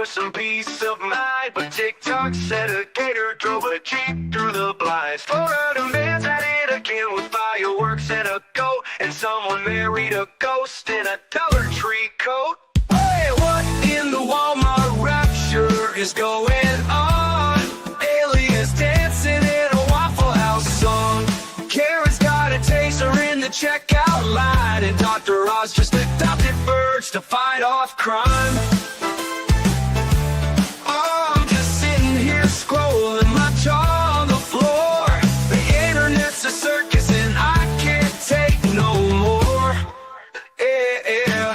some peace of mind. But TikTok said a gator drove a Jeep through the blinds. Florida man's at it again with fireworks and a goat. And someone married a ghost in a Dollar Tree coat. Hey, what in the Walmart rapture is going on? Aliens dancing in a Waffle House song. Karen's got a taser in the checkout line. And Dr. Oz just adopted birds to fight off crime. Oh, I'm just sitting here scrolling, my jaw on the floor. The internet's a circus and I can't take no more. Yeah,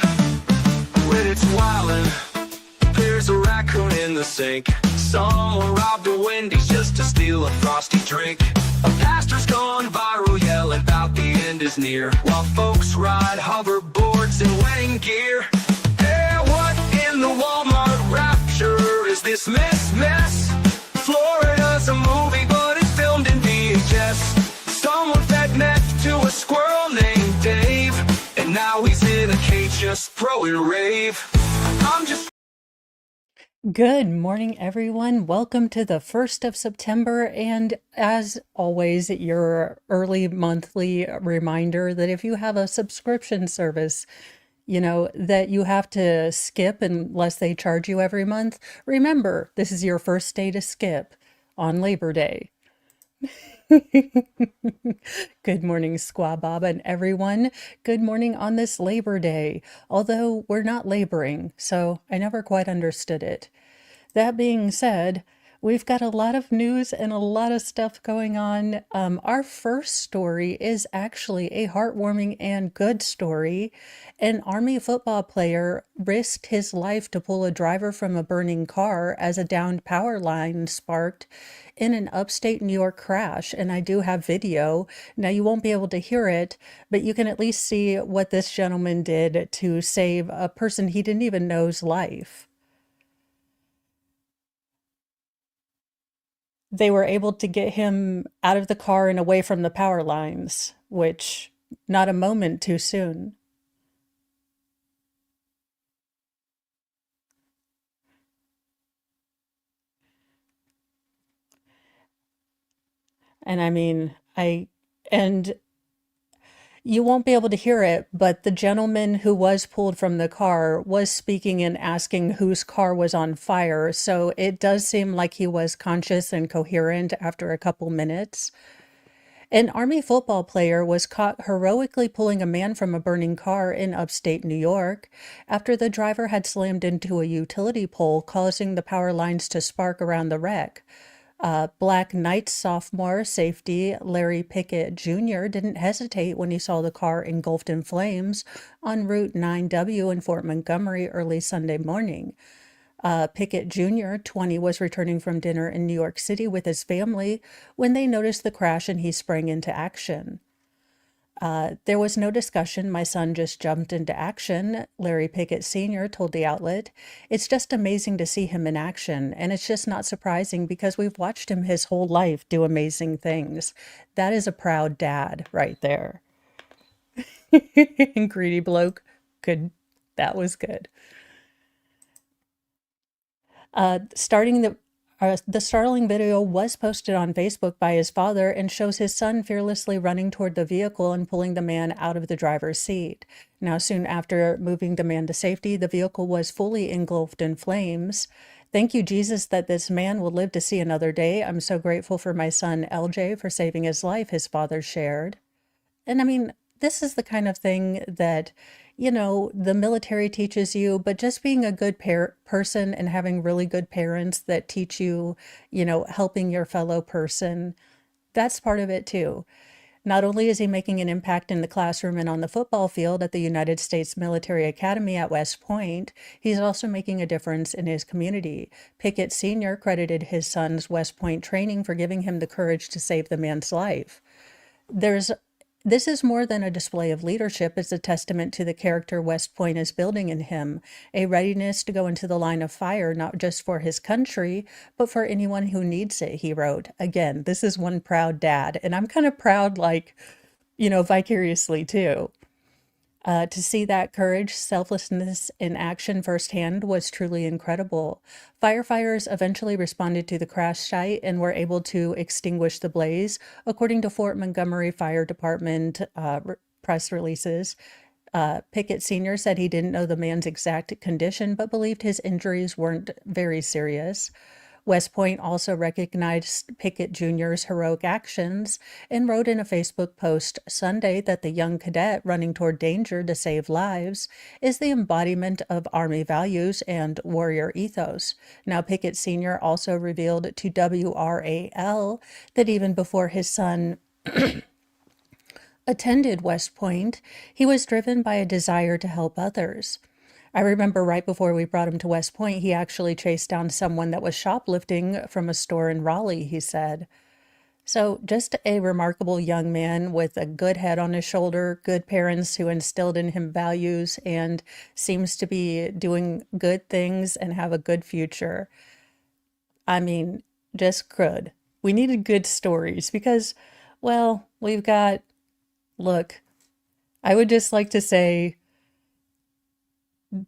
when it's wildin', there's a raccoon in the sink. Someone robbed a Wendy's just to steal a frosty drink. A pastor's gone viral yelling about the end is near, while folks ride hoverboards in wedding gear. Hey, what in the Walmart rapture is this mess? Florida's a movie, but it's filmed in VHS. Someone fed meth to a squirrel named Dave, and now he's in a cage just throwing rave. I'm just Good morning, everyone. Welcome to the 1st of September. And as always, your early monthly reminder that if you have a subscription service, that you have to skip unless they charge you every month, remember, this is your first day to skip on Labor Day. Good morning, Squaw Bob and everyone. Good morning on this Labor Day, although we're not laboring, so I never quite understood it. That being said, we've got a lot of news and a lot of stuff going on. Our first story is actually a heartwarming and good story. An Army football player risked his life to pull a driver from a burning car as a downed power line sparked in an upstate New York crash. And I do have video. Now, you won't be able to hear it, but you can at least see what this gentleman did to save a person he didn't even know's life. They were able to get him out of the car and away from the power lines, which not a moment too soon. And I mean, and you won't be able to hear it, but the gentleman who was pulled from the car was speaking and asking whose car was on fire. So it does seem like he was conscious and coherent after a couple minutes. An Army football player was caught heroically pulling a man from a burning car in upstate New York after the driver had slammed into a utility pole, causing the power lines to spark around the wreck. Black Knights sophomore safety Larry Pickett Jr. didn't hesitate when he saw the car engulfed in flames on Route 9W in Fort Montgomery early Sunday morning. Pickett Jr., 20, was returning from dinner in New York City with his family when they noticed the crash and he sprang into action. There was no discussion. My son just jumped into action, Larry Pickett Sr. told the outlet. It's just amazing to see him in action, and it's just not surprising because we've watched him his whole life do amazing things. That is a proud dad right there. Greedy bloke. Good. That was good. The startling video was posted on Facebook by his father and shows his son fearlessly running toward the vehicle and pulling the man out of the driver's seat. Now, soon after moving the man to safety, the vehicle was fully engulfed in flames. Thank you, Jesus, that this man will live to see another day. I'm so grateful for my son, LJ, for saving his life, his father shared. And I mean, this is the kind of thing that, the military teaches you, but just being a good person and having really good parents that teach you, helping your fellow person, that's part of it too. Not only is he making an impact in the classroom and on the football field at the United States Military Academy at West Point, he's also making a difference in his community. Pickett Sr. credited his son's West Point training for giving him the courage to save the man's life. This is more than a display of leadership. It's a testament to the character West Point is building in him, a readiness to go into the line of fire, not just for his country, but for anyone who needs it, he wrote. Again, this is one proud dad, and I'm kind of proud, vicariously too. To see that courage, selflessness in action firsthand was truly incredible. Firefighters eventually responded to the crash site and were able to extinguish the blaze, according to Fort Montgomery Fire Department press releases. Pickett Sr. said he didn't know the man's exact condition, but believed his injuries weren't very serious. West Point also recognized Pickett Jr.'s heroic actions and wrote in a Facebook post Sunday that the young cadet running toward danger to save lives is the embodiment of Army values and warrior ethos. Now, Pickett Sr. also revealed to WRAL that even before his son attended West Point, he was driven by a desire to help others. I remember right before we brought him to West Point, he actually chased down someone that was shoplifting from a store in Raleigh, he said. So just a remarkable young man with a good head on his shoulder, good parents who instilled in him values, and seems to be doing good things and have a good future. I mean, just good. We needed good stories because, well, look, I would just like to say,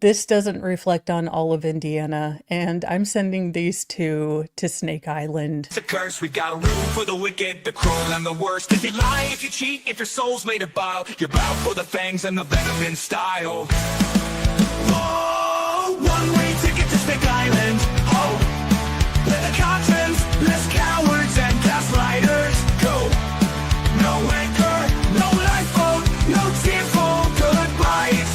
this doesn't reflect on all of Indiana, and I'm sending these two to Snake Island. It's a curse, we've got a room for the wicked, the cruel, and the worst. If you lie, if you cheat, if your soul's made of bile, you're bound for the fangs and the venom in style. Oh, one-way ticket to Snake Island. Oh, let the conscience, less cowards and gaslighters go. No anchor, no lifeboat, no tearful goodbyes.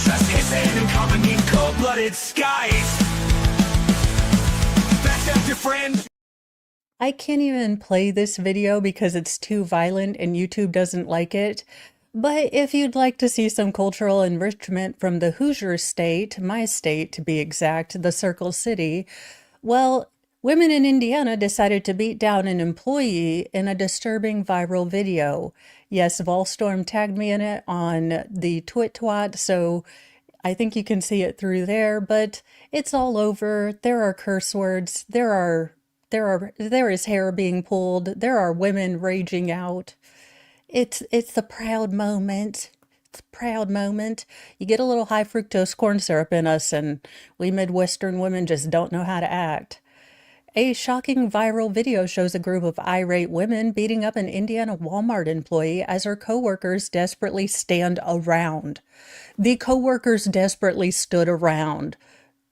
Trust hissing and coming in cold-blooded skies. Back up your friend. I can't even play this video because it's too violent and YouTube doesn't like it. But if you'd like to see some cultural enrichment from the Hoosier state, my state to be exact, the Circle City, well, women in Indiana decided to beat down an employee in a disturbing viral video. Yes, Volstorm tagged me in it on the twit-twat, so I think you can see it through there, but it's all over. There are curse words. There is hair being pulled. There are women raging out. It's the proud moment. It's a proud moment. You get a little high fructose corn syrup in us, and we Midwestern women just don't know how to act. A shocking viral video shows a group of irate women beating up an Indiana Walmart employee as her coworkers desperately stand around. The coworkers desperately stood around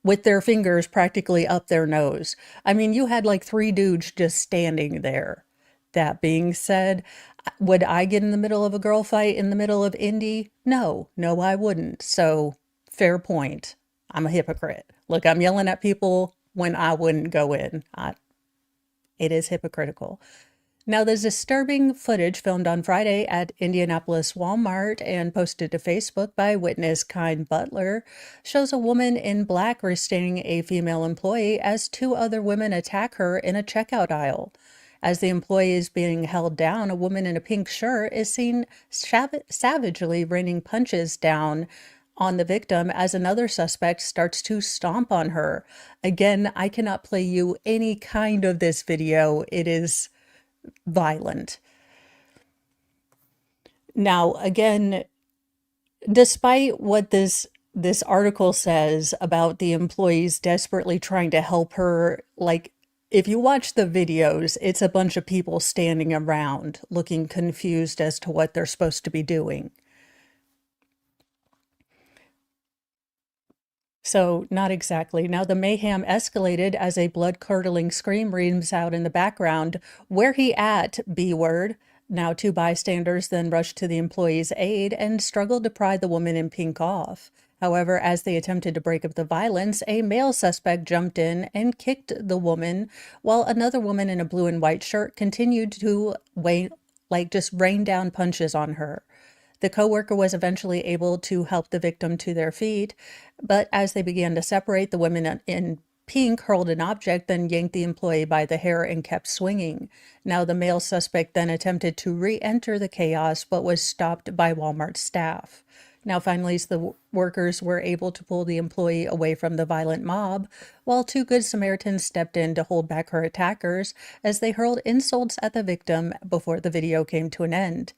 with their fingers practically up their nose. I mean, you had like 3 dudes just standing there. That being said, would I get in the middle of a girl fight in the middle of Indy? No, I wouldn't. So, fair point. I'm a hypocrite. Look, I'm yelling at people when I wouldn't go in. It is hypocritical. Now, the disturbing footage filmed on Friday at Indianapolis Walmart and posted to Facebook by witness Kind Butler shows a woman in black restraining a female employee as 2 other women attack her in a checkout aisle. As the employee is being held down, a woman in a pink shirt is seen savagely raining punches down on the victim as another suspect starts to stomp on her. Again, I cannot play you any kind of this video. It is violent. Now, again, despite what this article says about the employees desperately trying to help her, like, if you watch the videos, it's a bunch of people standing around looking confused as to what they're supposed to be doing. So, not exactly. Now, the mayhem escalated as a blood-curdling scream rings out in the background. Where he at, B-word? Now, 2 bystanders then rushed to the employee's aid and struggled to pry the woman in pink off. However, as they attempted to break up the violence, a male suspect jumped in and kicked the woman, while another woman in a blue and white shirt continued to just rain down punches on her. The coworker was eventually able to help the victim to their feet, but as they began to separate, the woman in pink hurled an object, then yanked the employee by the hair and kept swinging. Now, the male suspect then attempted to re-enter the chaos, but was stopped by Walmart staff. Now, finally, the workers were able to pull the employee away from the violent mob, while 2 Good Samaritans stepped in to hold back her attackers as they hurled insults at the victim before the video came to an end.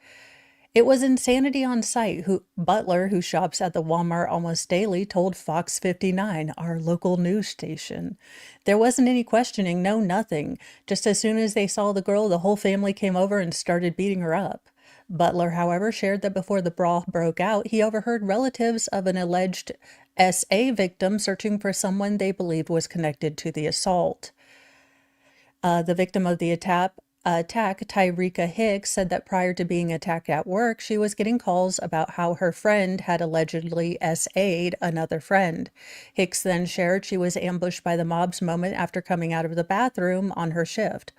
It was insanity on site. Butler, who shops at the Walmart almost daily, told Fox 59, our local news station. There wasn't any questioning, no, nothing. Just as soon as they saw the girl, the whole family came over and started beating her up. Butler, however, shared that before the brawl broke out, he overheard relatives of an alleged SA victim searching for someone they believed was connected to the assault. The victim of the attack, Tyreka Hicks, said that prior to being attacked at work, she was getting calls about how her friend had allegedly SA'd another friend. Hicks then shared she was ambushed by the mob's moment after coming out of the bathroom on her shift.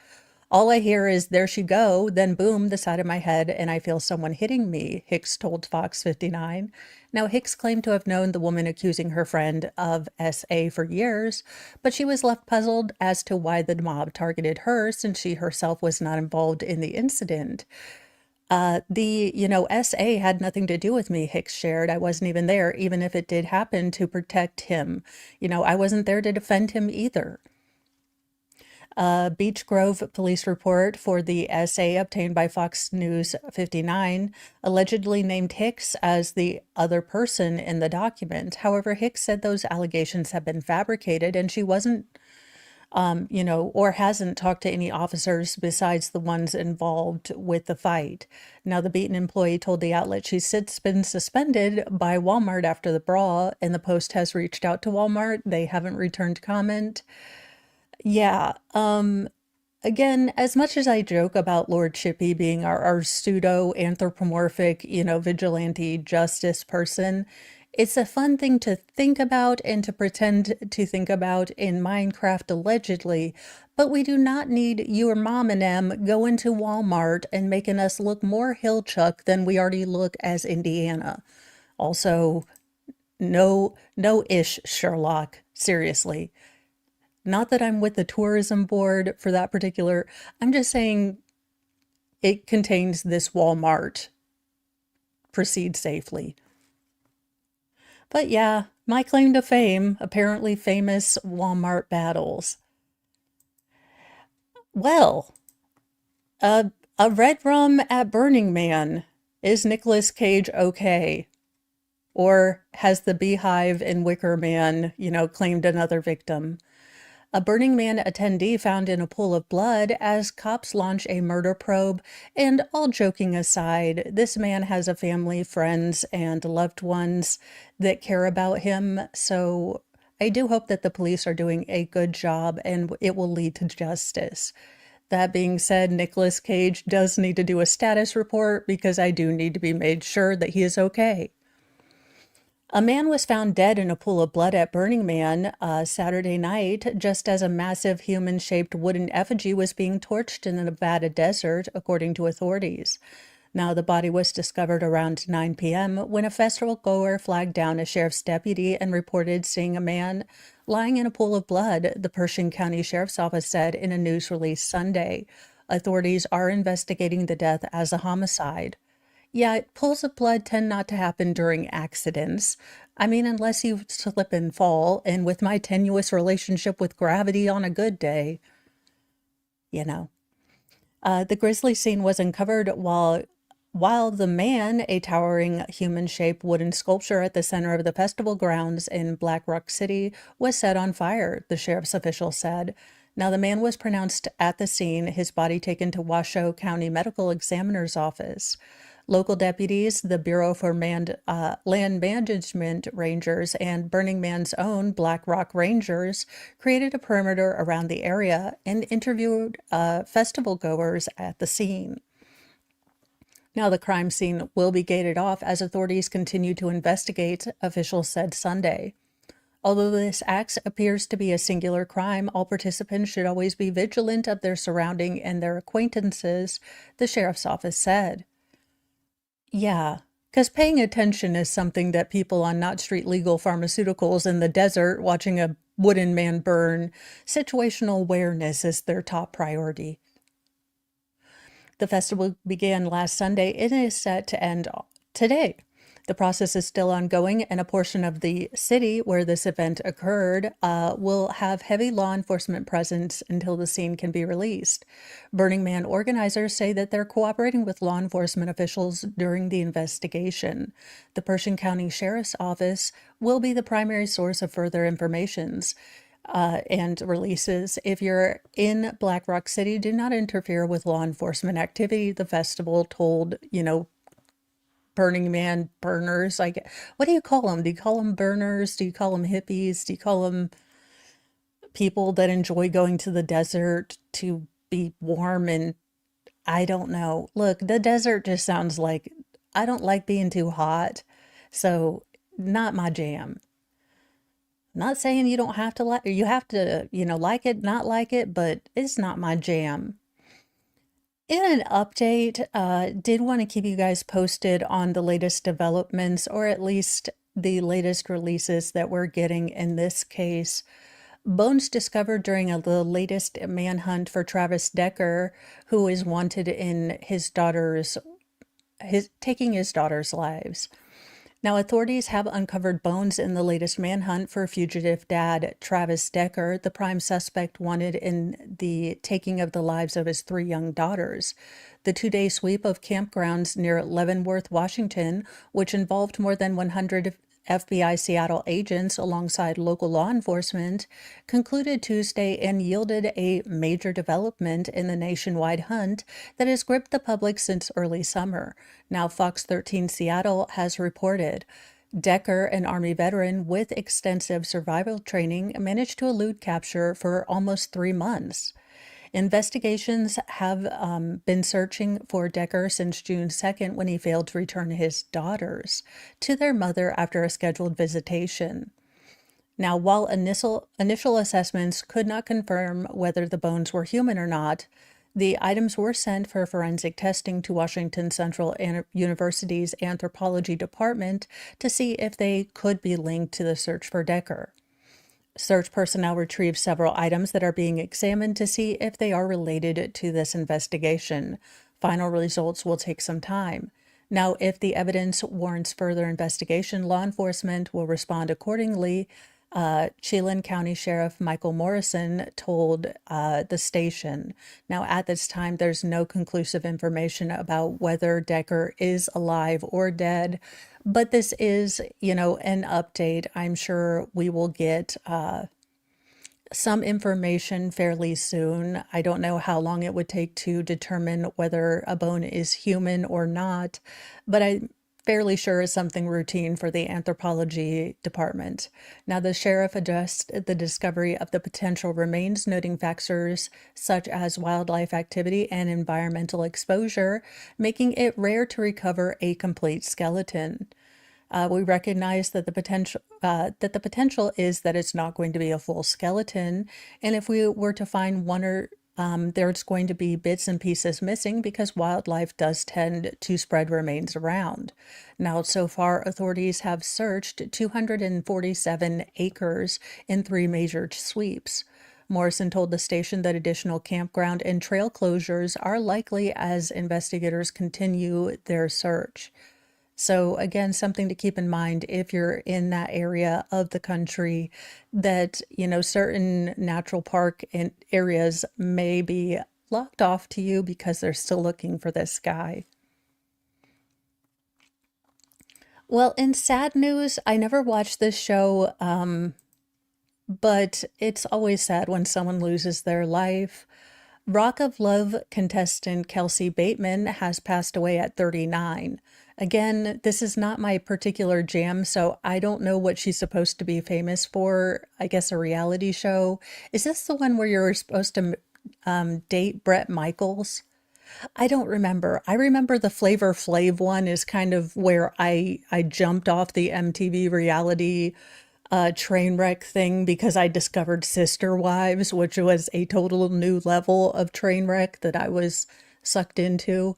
All I hear is, there she go, then boom, the side of my head, and I feel someone hitting me, Hicks told Fox 59. Now, Hicks claimed to have known the woman accusing her friend of SA for years, but she was left puzzled as to why the mob targeted her since she herself was not involved in the incident. SA had nothing to do with me, Hicks shared. I wasn't even there, even if it did happen to protect him. I wasn't there to defend him either. Beech Grove police report for the SA obtained by Fox News 59 allegedly named Hicks as the other person in the document. However, Hicks said those allegations have been fabricated and she wasn't, or hasn't talked to any officers besides the ones involved with the fight. Now, the beaten employee told the outlet she's since been suspended by Walmart after the brawl, and the Post has reached out to Walmart. They haven't returned comment. Yeah. Again, as much as I joke about Lord Chippy being our pseudo anthropomorphic, vigilante justice person, it's a fun thing to think about and to pretend to think about in Minecraft allegedly, but we do not need your mom and them going to Walmart and making us look more Hillchuck than we already look as Indiana. Also, no-ish, Sherlock. Seriously. Not that I'm with the tourism board for that particular, I'm just saying it contains this Walmart. Proceed safely. But yeah, my claim to fame, apparently famous Walmart battles. Well, a red rum at Burning Man. Is Nicolas Cage okay? Or has the Beehive in Wicker Man, claimed another victim? A Burning Man attendee found in a pool of blood as cops launch a murder probe. And all joking aside, this man has a family, friends, and loved ones that care about him. So I do hope that the police are doing a good job and it will lead to justice. That being said, Nicolas Cage does need to do a status report because I do need to be made sure that he is okay. A man was found dead in a pool of blood at Burning Man Saturday night, just as a massive human-shaped wooden effigy was being torched in the Nevada desert, according to authorities. Now, the body was discovered around 9 p.m. when a festival goer flagged down a sheriff's deputy and reported seeing a man lying in a pool of blood, the Pershing County Sheriff's Office said in a news release Sunday. Authorities are investigating the death as a homicide. Yeah, pools of blood tend not to happen during accidents. I mean, unless you slip and fall, and with my tenuous relationship with gravity on a good day, The grisly scene was uncovered while the man, a towering human-shaped wooden sculpture at the center of the festival grounds in Black Rock City, was set on fire, the sheriff's official said. Now, the man was pronounced at the scene, his body taken to Washoe County Medical Examiner's office. Local deputies, the Bureau for Land Management Rangers, and Burning Man's own Black Rock Rangers created a perimeter around the area and interviewed festival goers at the scene. Now, the crime scene will be gated off as authorities continue to investigate, officials said Sunday. Although this act appears to be a singular crime, all participants should always be vigilant of their surrounding and their acquaintances, the sheriff's office said. Yeah, because paying attention is something that people on Not Street Legal Pharmaceuticals in the desert watching a wooden man burn, situational awareness is their top priority. The festival began last Sunday and is set to end today. The process is still ongoing, and a portion of the city where this event occurred will have heavy law enforcement presence until the scene can be released. Burning Man organizers say that they're cooperating with law enforcement officials during the investigation. The Pershing County Sheriff's Office will be the primary source of further informations and releases. If you're in Black Rock City, do not interfere with law enforcement activity, the festival told, Burning Man burners. Like, what do you call them? Do you call them burners? Do you call them hippies? Do you call them people that enjoy going to the desert to be warm? And I don't know. Look, the desert just sounds like I don't like being too hot. So, not my jam. Not saying you don't have to like, you have to, like it, not like it, but it's not my jam. In an update, did want to keep you guys posted on the latest developments, or at least the latest releases that we're getting in this case. Bones discovered during the latest manhunt for Travis Decker, who is wanted in taking his daughter's lives. Now, authorities have uncovered bones in the latest manhunt for fugitive dad Travis Decker, the prime suspect wanted in the taking of the lives of his 3 young daughters. The 2-day sweep of campgrounds near Leavenworth, Washington, which involved more than 100 FBI Seattle agents alongside local law enforcement, concluded Tuesday and yielded a major development in the nationwide hunt that has gripped the public since early summer. Now, Fox 13 Seattle has reported Decker, an Army veteran with extensive survival training, managed to elude capture for almost 3 months. Investigations have been searching for Decker since June 2nd, when he failed to return his daughters to their mother after a scheduled visitation. Now, while initial assessments could not confirm whether the bones were human or not, the items were sent for forensic testing to Washington Central University's anthropology department to see if they could be linked to the search for Decker. Search personnel retrieved several items that are being examined to see if they are related to this investigation. Final results will take some time. Now, if the evidence warrants further investigation, law enforcement will respond accordingly. Chelan County Sheriff Michael Morrison told the station. Now, at this time, there's no conclusive information about whether Decker is alive or dead, but this is, an update. I'm sure we will get some information fairly soon. I don't know how long it would take to determine whether a bone is human or not, but I'm fairly sure it's something routine for the anthropology department. Now, the sheriff addressed the discovery of the potential remains, noting factors such as wildlife activity and environmental exposure, making it rare to recover a complete skeleton. We recognize that the potential is that it's not going to be a full skeleton, and if we were to find one or there's going to be bits and pieces missing because wildlife does tend to spread remains around. Now, so far, authorities have searched 247 acres in 3 major sweeps. Morrison told the station that additional campground and trail closures are likely as investigators continue their search. So again, something to keep in mind if you're in that area of the country, that, certain natural park and areas may be locked off to you because they're still looking for this guy. Well, in sad news, I never watched this show, but it's always sad when someone loses their life. Rock of Love contestant Kelsey Bateman has passed away at 39. Again, this is not my particular jam, so I don't know what she's supposed to be famous for. I guess a reality show. Is this the one where you're supposed to date Bret Michaels? I don't remember. I remember the Flavor Flav one is kind of where I jumped off the MTV reality train wreck thing because I discovered Sister Wives, which was a total new level of train wreck that I was sucked into.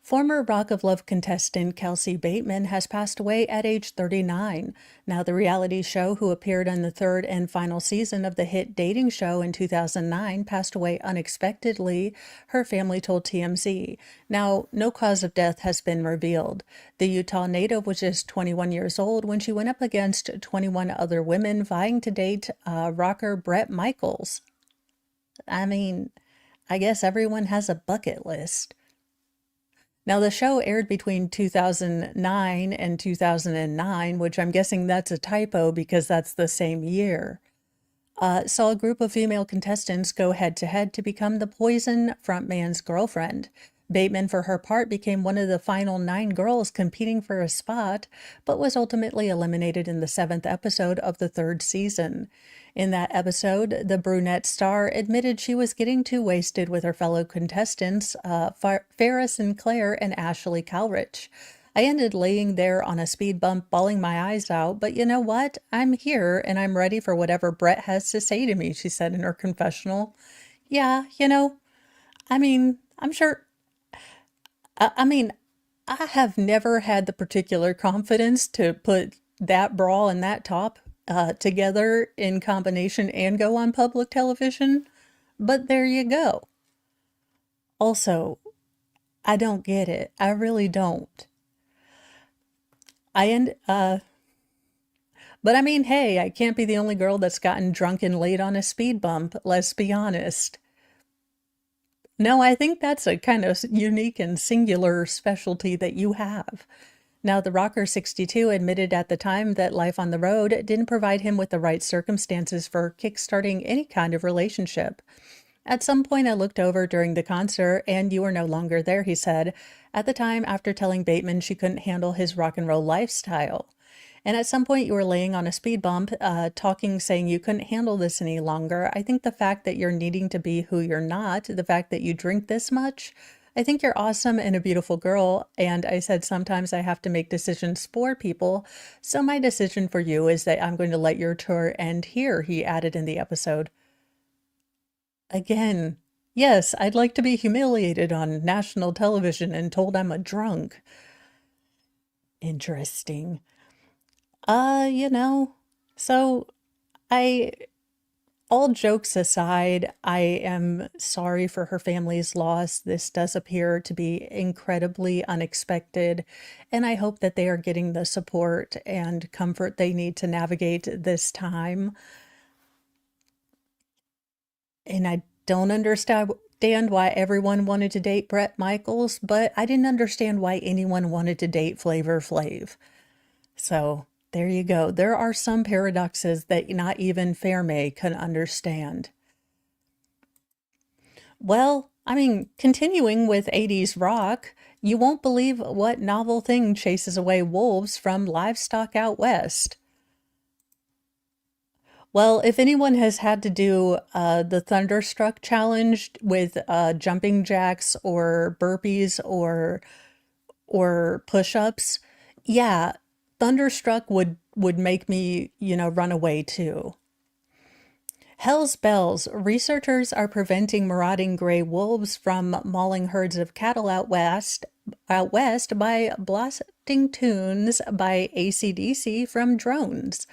Former Rock of Love contestant Kelsey Bateman has passed away at age 39. Now, the reality show, who appeared on the third and final season of the hit dating show in 2009, passed away unexpectedly, her family told TMZ. Now, no cause of death has been revealed. The Utah native was just 21 years old when she went up against 21 other women vying to date rocker Bret Michaels. I mean, I guess everyone has a bucket list. Now, the show aired between 2009 and 2009, which I'm guessing that's a typo because that's the same year. Saw a group of female contestants go head-to-head to become the Poison frontman's girlfriend. Bateman, for her part, became one of the final 9 girls competing for a spot, but was ultimately eliminated in the 7th episode of the 3rd season. In that episode, the brunette star admitted she was getting too wasted with her fellow contestants, Farrah Sinclair and Ashley Calrich. I ended laying there on a speed bump, bawling my eyes out, but you know what? I'm here and I'm ready for whatever Bret has to say to me, she said in her confessional. Yeah, I'm sure. I have never had the particular confidence to put that bra and that top together in combination and go on public television, but there you go. Also, I don't get it. I really don't. But I mean, hey, I can't be the only girl that's gotten drunk and late on a speed bump, let's be honest. No, I think that's a kind of unique and singular specialty that you have. Now, the rocker 62 admitted at the time that life on the road didn't provide him with the right circumstances for kickstarting any kind of relationship. At some point, I looked over during the concert and you were no longer there, he said, at the time after telling Bateman she couldn't handle his rock and roll lifestyle. And at some point you were laying on a speed bump, talking, saying you couldn't handle this any longer. I think the fact that you're needing to be who you're not, the fact that you drink this much, I think you're awesome and a beautiful girl. And I said, sometimes I have to make decisions for people. So my decision for you is that I'm going to let your tour end here, he added in the episode. Again, yes, I'd like to be humiliated on national television and told I'm a drunk. Interesting. So I, all jokes aside, I am sorry for her family's loss. This does appear to be incredibly unexpected, and I hope that they are getting the support and comfort they need to navigate this time. And I don't understand why everyone wanted to date Bret Michaels, but I didn't understand why anyone wanted to date Flavor Flav. So there you go. There are some paradoxes that not even Fairmay can understand. Well, continuing with 80s rock, you won't believe what novel thing chases away wolves from livestock out west. Well, if anyone has had to do the Thunderstruck challenge with jumping jacks or burpees or push-ups, yeah, Thunderstruck would make me, run away too. Hell's bells. Researchers are preventing marauding gray wolves from mauling herds of cattle out west by blasting tunes by AC/DC from drones.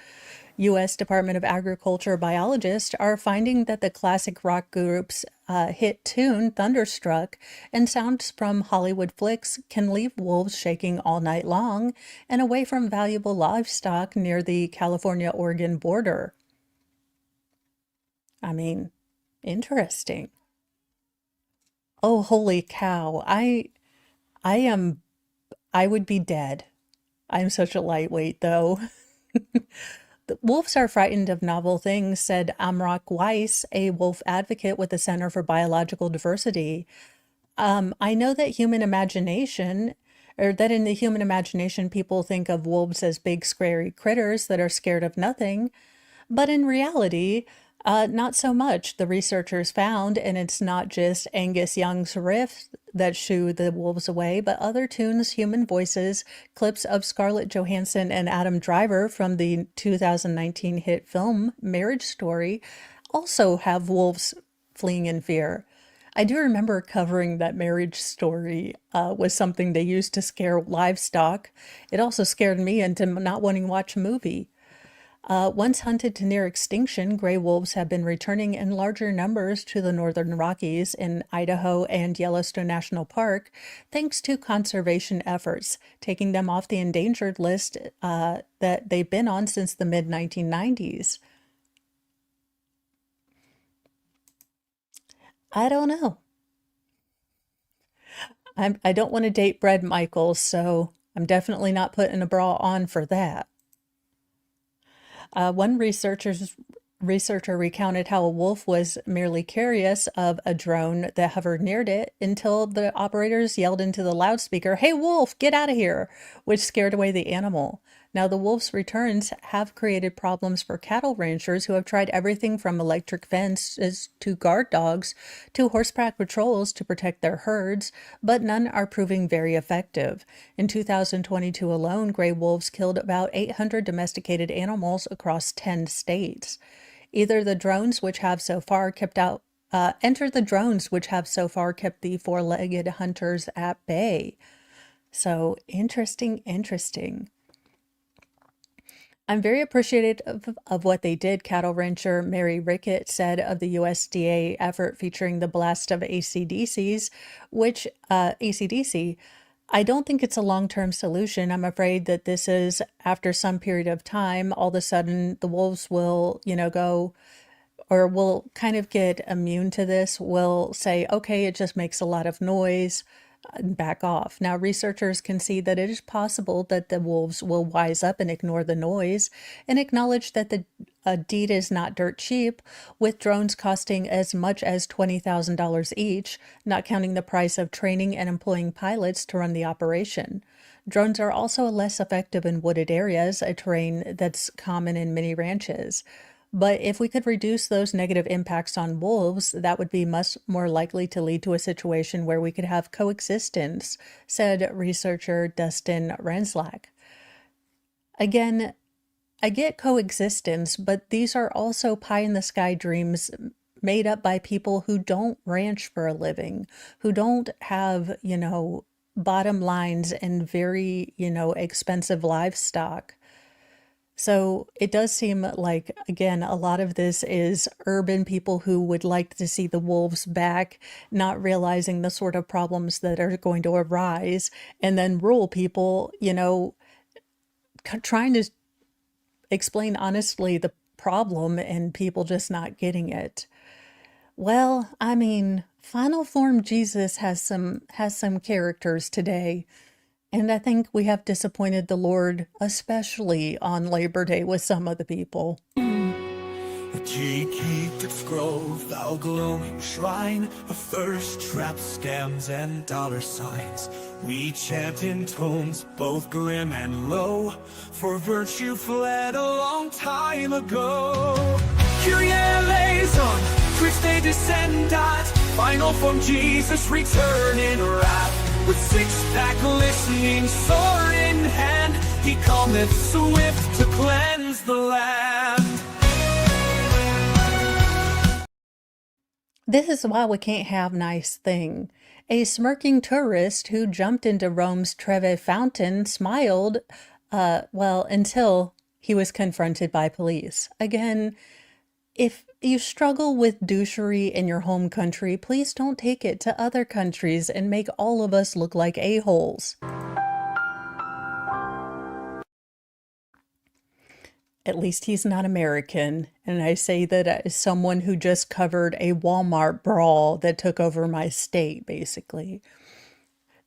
U.S. Department of Agriculture biologists are finding that the classic rock group's hit tune, Thunderstruck, and sounds from Hollywood flicks can leave wolves shaking all night long and away from valuable livestock near the California-Oregon border. Interesting. Oh, holy cow. I would be dead. I'm such a lightweight, though. The wolves are frightened of novel things, said Amrock Weiss, a wolf advocate with the Center for Biological Diversity. I know that that in the human imagination, people think of wolves as big, scary critters that are scared of nothing. But in reality, not so much, the researchers found, and it's not just Angus Young's riff that shoo the wolves away, but other tunes, human voices, clips of Scarlett Johansson and Adam Driver from the 2019 hit film Marriage Story also have wolves fleeing in fear. I do remember covering that marriage story was something they used to scare livestock. It also scared me into not wanting to watch a movie. Once hunted to near extinction, gray wolves have been returning in larger numbers to the northern Rockies in Idaho and Yellowstone National Park, thanks to conservation efforts, taking them off the endangered list that they've been on since the mid 1990s. I don't know. I don't want to date Bret Michaels, so I'm definitely not putting a bra on for that. One researcher recounted how a wolf was merely curious of a drone that hovered near it until the operators yelled into the loudspeaker, "Hey wolf, get out of here," which scared away the animal. Now, the wolf's returns have created problems for cattle ranchers who have tried everything from electric fences to guard dogs to horseback patrols to protect their herds, but none are proving very effective. In 2022 alone, gray wolves killed about 800 domesticated animals across 10 states. Either the drones which have so far kept out enter the drones which have so far kept the four-legged hunters at bay. So interesting, interesting. I'm very appreciative of what they did, cattle rancher Mary Rickett said of the USDA effort featuring the blast of ACDCs, which ACDC, I don't think it's a long-term solution. I'm afraid that this is after some period of time, all of a sudden the wolves will, go or will kind of get immune to this, will say, okay, it just makes a lot of noise, and back off. Now, researchers can see that it is possible that the wolves will wise up and ignore the noise and acknowledge that the deed is not dirt cheap, with drones costing as much as $20,000 each, not counting the price of training and employing pilots to run the operation. Drones are also less effective in wooded areas, a terrain that's common in many ranches. But if we could reduce those negative impacts on wolves, that would be much more likely to lead to a situation where we could have coexistence, said researcher Dustin Renslack. Again, I get coexistence, but these are also pie-in-the-sky dreams made up by people who don't ranch for a living, who don't have, bottom lines and very, expensive livestock. So it does seem like, again, a lot of this is urban people who would like to see the wolves back, not realizing the sort of problems that are going to arise, and then rural people, trying to explain honestly the problem and people just not getting it. Well, I mean, final form Jesus has some characters today. And I think we have disappointed the Lord, especially on Labor Day, with some of the people. The G-Keep Grove, thou glowing shrine of thirst traps, scams, and dollar signs. We chant in tones both grim and low, for virtue fled a long time ago. Kyrie eleison, Christe descendat, final form Jesus return in wrath. With six-pack glistening, sword in hand, he cometh swift to cleanse the land. This is why we can't have nice thing. A smirking tourist who jumped into Rome's Trevi fountain smiled, until he was confronted by police. Again, if you struggle with douchery in your home country, please don't take it to other countries and make all of us look like a-holes. At least he's not American, and I say that as someone who just covered a Walmart brawl that took over my state, basically.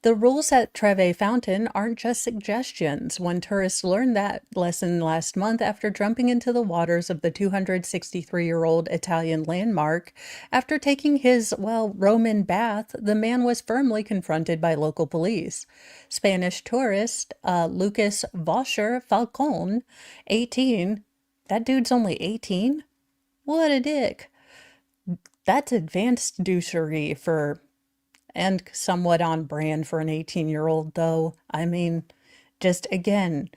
The rules at Trevi Fountain aren't just suggestions. One tourist learned that lesson last month after jumping into the waters of the 263-year-old Italian landmark. After taking his, Roman bath, the man was firmly confronted by local police. Spanish tourist Lucas Voscher Falcon, 18. That dude's only 18? What a dick. That's advanced douchery and somewhat on brand for an 18-year-old, though. I mean, just again,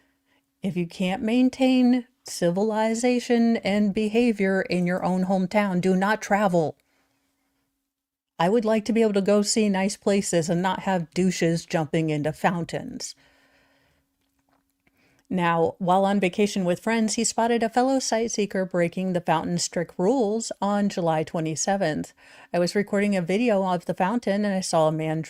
if you can't maintain civilization and behavior in your own hometown, do not travel. I would like to be able to go see nice places and not have douches jumping into fountains. Now, while on vacation with friends, he spotted a fellow sightseeker breaking the fountain's strict rules on July 27th. I was recording a video of the fountain and I saw a man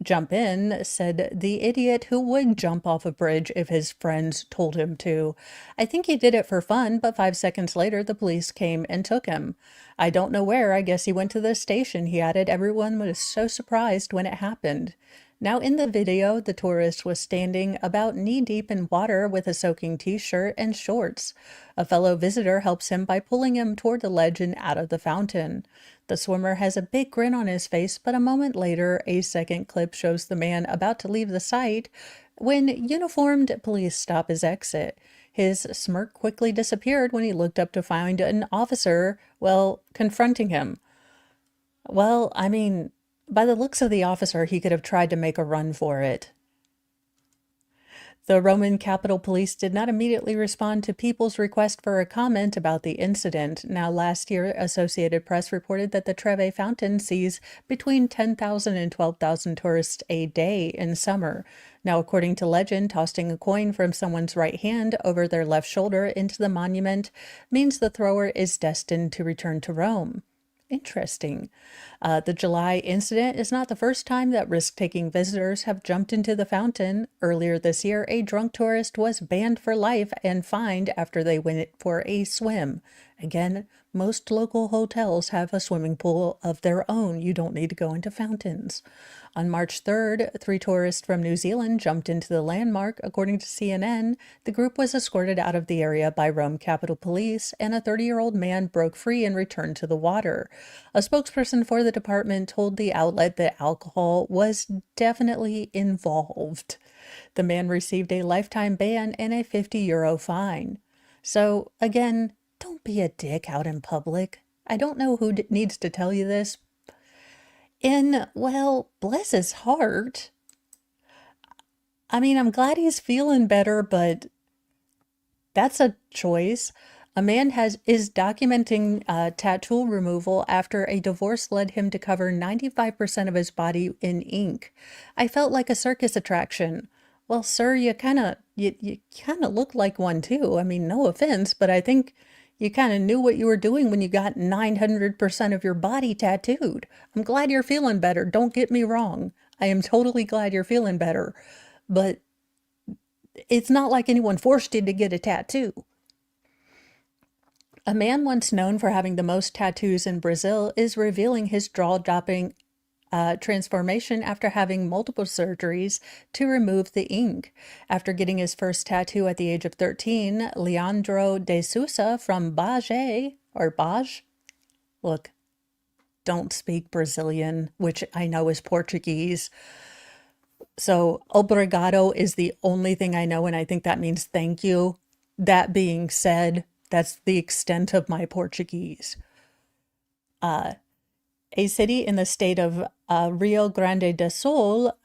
jump in, said the idiot who would jump off a bridge if his friends told him to. I think he did it for fun, but 5 seconds later, the police came and took him. I don't know where. I guess he went to the station, he added. Everyone was so surprised when it happened. Now, in the video, the tourist was standing about knee-deep in water with a soaking t-shirt and shorts. A fellow visitor helps him by pulling him toward the ledge and out of the fountain. The swimmer has a big grin on his face, but a moment later, a second clip shows the man about to leave the site when uniformed police stop his exit. His smirk quickly disappeared when he looked up to find an officer, well, confronting him. Well, I mean, by the looks of the officer, he could have tried to make a run for it. The Roman Capitol Police did not immediately respond to people's request for a comment about the incident. Now, last year, Associated Press reported that the Trevi Fountain sees between 10,000 and 12,000 tourists a day in summer. Now, according to legend, tossing a coin from someone's right hand over their left shoulder into the monument means the thrower is destined to return to Rome. Interesting. The July incident is not the first time that risk-taking visitors have jumped into the fountain. Earlier this year, a drunk tourist was banned for life and fined after they went for a swim. Again, most local hotels have a swimming pool of their own. You don't need to go into fountains. On March 3rd, 3 tourists from New Zealand jumped into the landmark. According to CNN, the group was escorted out of the area by Rome Capitol Police, and a 30-year-old man broke free and returned to the water. A spokesperson for the department told the outlet that alcohol was definitely involved. The man received a lifetime ban and a €50 fine. So, again, don't be a dick out in public. I don't know who needs to tell you this. And, well, bless his heart. I mean, I'm glad he's feeling better, but that's a choice. A man is documenting tattoo removal after a divorce led him to cover 95% of his body in ink. I felt like a circus attraction. Well, sir, you kind of look like one too. I mean, no offense, but I think you kind of knew what you were doing when you got 900% of your body tattooed. I'm glad you're feeling better. Don't get me wrong. I am totally glad you're feeling better. But it's not like anyone forced you to get a tattoo. A man once known for having the most tattoos in Brazil is revealing his jaw-dropping transformation after having multiple surgeries to remove the ink. After getting his first tattoo at the age of 13, Leandro de Sousa from Bage, look, don't speak Brazilian, which I know is Portuguese. So obrigado is the only thing I know, and I think that means thank you. That being said, that's the extent of my Portuguese. A city in the state of Rio Grande do Sul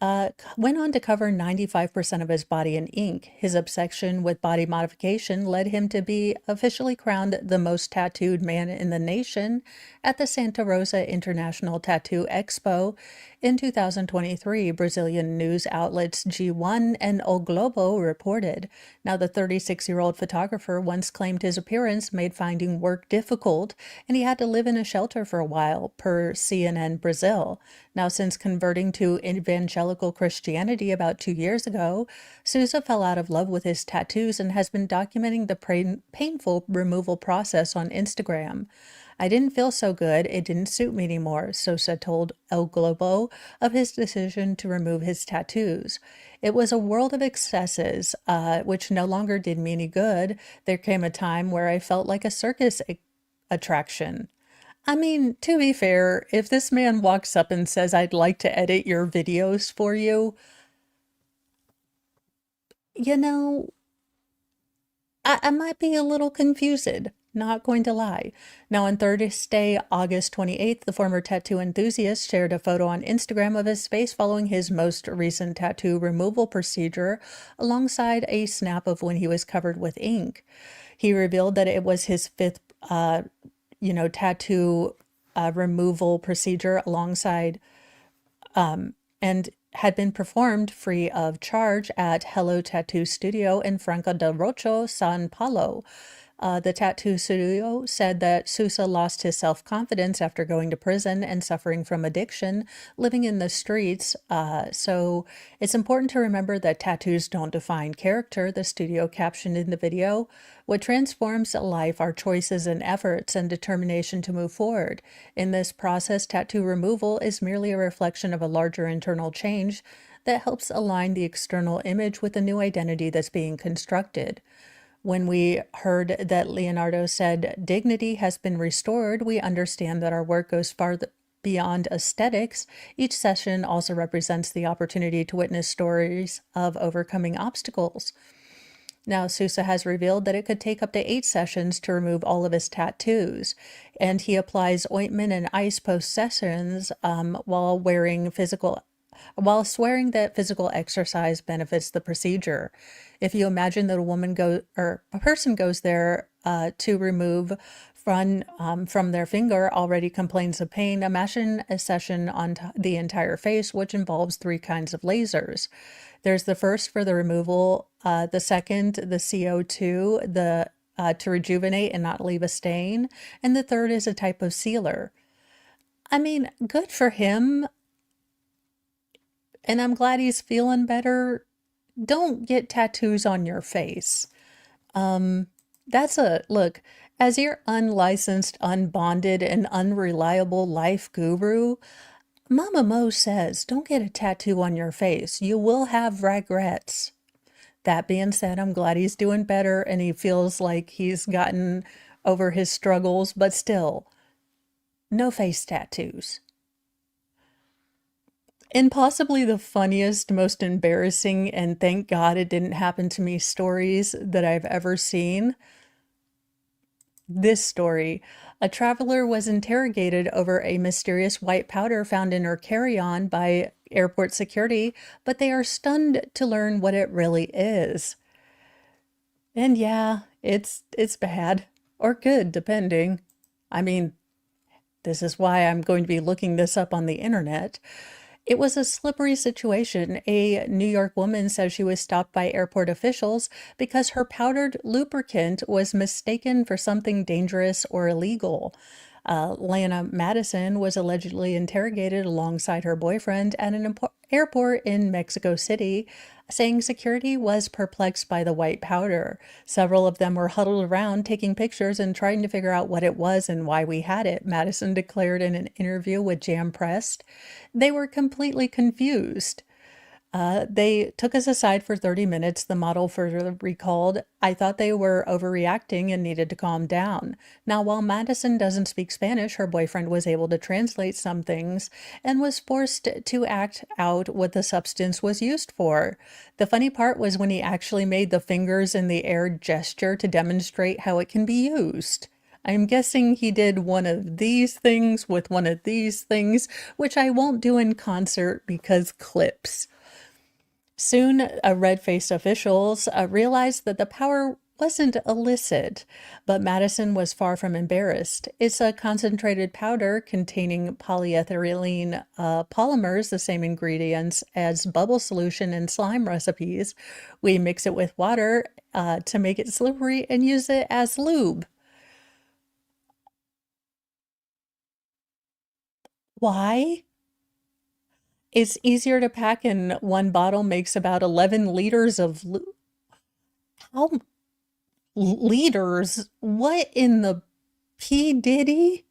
went on to cover 95% of his body in ink. His obsession with body modification led him to be officially crowned the most tattooed man in the nation at the Santa Rosa International Tattoo Expo in 2023, Brazilian news outlets G1 and O Globo reported. Now, the 36-year-old photographer once claimed his appearance made finding work difficult, and he had to live in a shelter for a while, per CNN Brazil. Now, since converting to evangelical Christianity about 2 years ago, Sousa fell out of love with his tattoos and has been documenting the painful removal process on Instagram. I didn't feel so good. It didn't suit me anymore, Sousa told El Globo of his decision to remove his tattoos. It was a world of excesses, which no longer did me any good. There came a time where I felt like a circus attraction. I mean, to be fair, if this man walks up and says, I'd like to edit your videos for you, you know, I might be a little confused, not going to lie. Now, on Thursday, August 28th, the former tattoo enthusiast shared a photo on Instagram of his face following his most recent tattoo removal procedure, alongside a snap of when he was covered with ink. He revealed that it was his fifth, tattoo removal procedure alongside and had been performed free of charge at Hello Tattoo Studio in Franca del Rocho, San Paulo. The tattoo studio said that Sousa lost his self-confidence after going to prison and suffering from addiction, living in the streets. So it's important to remember that tattoos don't define character, the studio captioned in the video. What transforms a life are choices and efforts and determination to move forward. In this process, tattoo removal is merely a reflection of a larger internal change that helps align the external image with the new identity that's being constructed. When we heard that Leonardo said dignity has been restored, we understand that our work goes far beyond aesthetics. Each session also represents the opportunity to witness stories of overcoming obstacles. Now, Sousa has revealed that it could take up to 8 sessions to remove all of his tattoos, and he applies ointment and ice post sessions while swearing that physical exercise benefits the procedure. If you imagine that a person goes there to remove from their finger already complains of pain, imagine a session on the entire face, which involves 3 kinds of lasers. There's the first for the removal, the second, the CO2, to rejuvenate and not leave a stain, and the third is a type of sealer. I mean, good for him. And I'm glad he's feeling better. Don't get tattoos on your face. Look, as your unlicensed, unbonded, and unreliable life guru, Mama Mo says, don't get a tattoo on your face. You will have regrets. That being said, I'm glad he's doing better and he feels like he's gotten over his struggles, but still, no face tattoos. And possibly the funniest, most embarrassing, and thank God it didn't happen to me stories that I've ever seen. This story. A traveler was interrogated over a mysterious white powder found in her carry-on by airport security, but they are stunned to learn what it really is. And yeah, it's bad or good, depending. I mean, this is why I'm going to be looking this up on the internet. It was a slippery situation. A New York woman says she was stopped by airport officials because her powdered lubricant was mistaken for something dangerous or illegal. Lana Madison was allegedly interrogated alongside her boyfriend at an airport in Mexico City, saying security was perplexed by the white powder. Several of them were huddled around taking pictures and trying to figure out what it was and why we had it, Madison declared in an interview with Jam Press. They were completely confused. They took us aside for 30 minutes, the model further recalled. I thought they were overreacting and needed to calm down. Now, while Madison doesn't speak Spanish, her boyfriend was able to translate some things and was forced to act out what the substance was used for. The funny part was when he actually made the fingers in the air gesture to demonstrate how it can be used. I'm guessing he did one of these things with one of these things, which I won't do in concert because clips. Soon, red-faced officials realized that the power wasn't illicit, but Madison was far from embarrassed. It's a concentrated powder containing polyethylene polymers, the same ingredients as bubble solution in slime recipes. We mix it with water to make it slippery and use it as lube. Why? It's easier to pack in one bottle, makes about 11 liters of how liters? What in the P. Diddy?